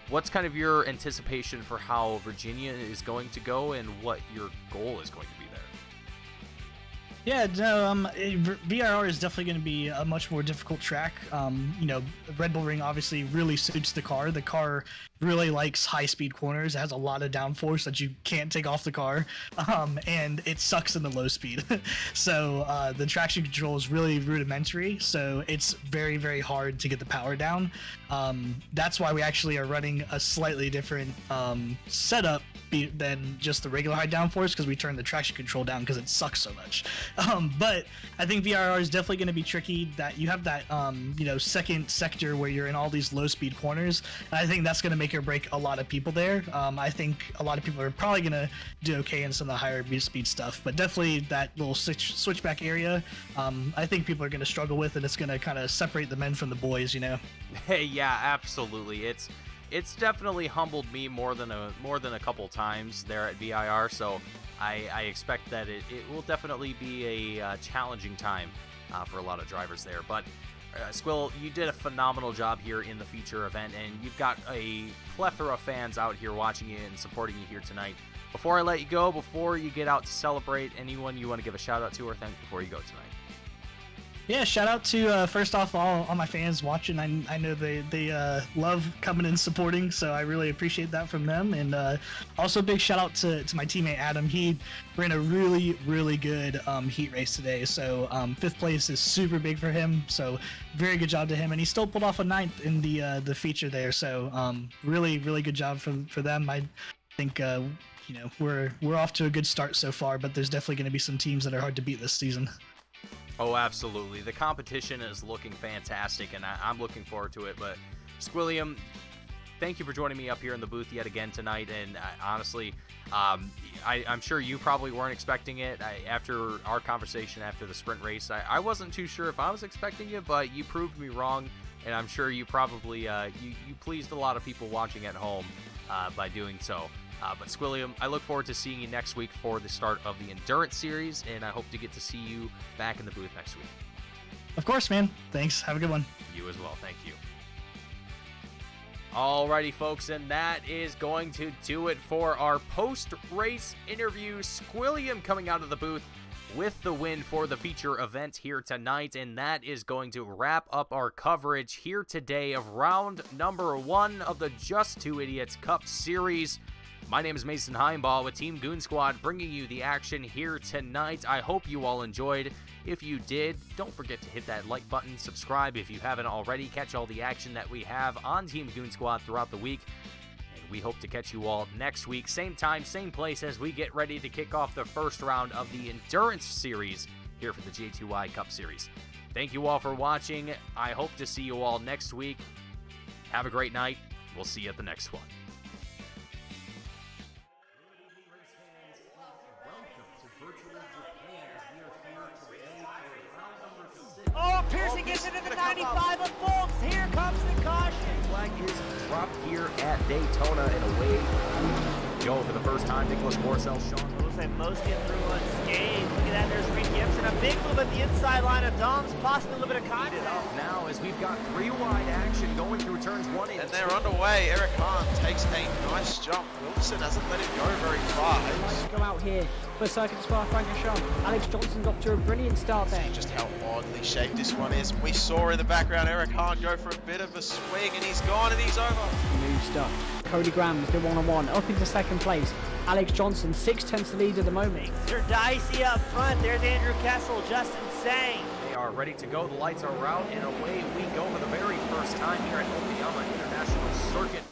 What's kind of your anticipation for how Virginia is going to go, and what your goal is going to be there? Yeah, no, VRR is definitely going to be a much more difficult track. Red Bull Ring obviously really suits the car. The car really likes high-speed corners. It has a lot of downforce that you can't take off the car, and it sucks in the low speed. So the traction control is really rudimentary, so it's very, very hard to get the power down. That's why we actually are running a slightly different setup than just the regular high downforce, because we turn the traction control down because it sucks so much. But I think VRR is definitely going to be tricky. That you have that second sector where you're in all these low speed corners, and I think that's going to make or break a lot of people there. I think a lot of people are probably going to do okay in some of the higher speed stuff, but definitely that little switchback area, I think people are going to struggle with, and it's going to kind of separate the men from the boys, Hey, yeah, absolutely. It's definitely humbled me more than a couple times there at VIR, so I expect that it will definitely be a challenging time for a lot of drivers there. But Squill, you did a phenomenal job here in the feature event, and you've got a plethora of fans out here watching you and supporting you here tonight. Before I let you go, before you get out to celebrate, anyone you want to give a shout out to or thank before you go tonight? Yeah, shout out to first off all my fans watching. I know they love coming and supporting, so I really appreciate that from them. And also big shout out to my teammate Adam. He ran a really, really good heat race today, so 5th place is super big for him. So very good job to him, and he still pulled off a 9th in the feature there. So really, really good job for them. I think we're off to a good start so far, but there's definitely going to be some teams that are hard to beat this season. Oh, absolutely. The competition is looking fantastic, and I'm looking forward to it. But Squilliam, thank you for joining me up here in the booth yet again tonight. And honestly, I'm sure you probably weren't expecting it. After our conversation after the sprint race, I wasn't too sure if I was expecting it, but you proved me wrong. And I'm sure you probably you pleased a lot of people watching at home by doing so. But Squilliam, I look forward to seeing you next week for the start of the Endurance Series, and I hope to get to see you back in the booth next week. Of course, man. Thanks. Have a good one. You as well. Thank you. Alrighty, folks, and that is going to do it for our post-race interview. Squilliam coming out of the booth with the win for the feature event here tonight, and that is going to wrap up our coverage here today of round number 1 of the Just 2 Idiots Cup Series. My name is Mason Heimbaugh with Team Goon Squad, bringing you the action here tonight. I hope you all enjoyed. If you did, don't forget to hit that like button, subscribe if you haven't already, catch all the action that we have on Team Goon Squad throughout the week. We hope to catch you all next week, same time, same place, as we get ready to kick off the first round of the Endurance Series here for the J2I Cup Series. Thank you all for watching. I hope to see you all next week. Have a great night. We'll see you at the next one. Oh, Pearson gets into the 95 of Bolts. Here comes the caution. Flag is dropped here at Daytona, and away we go for the first time. Nicholas Borcel, Sean. It looks like most get through unscathed. Look at that, there's Reed Gibson. A big move at the inside line of Dom's, possibly a little bit of contact. Now, as we've got 3 wide action going through turns 1 and 2. And they're underway. Eric Hahn takes a nice jump. Wilson hasn't let him go very far. Let's go out here for Circuit Spa Francorchamps. Alex Johnson's off to a brilliant start there. Just how oddly shaped this one is. We saw in the background Eric Hahn go for a bit of a swing, and he's gone and he's over. New stuff. Cody Graham's the one-on-one up into second place. Alex Johnson 6/10 lead at the moment. J2ICS up front. There's Andrew Kessel, Justin Sang. They are ready to go. The lights are out, and away we go for the very first time here at Okayama International Circuit.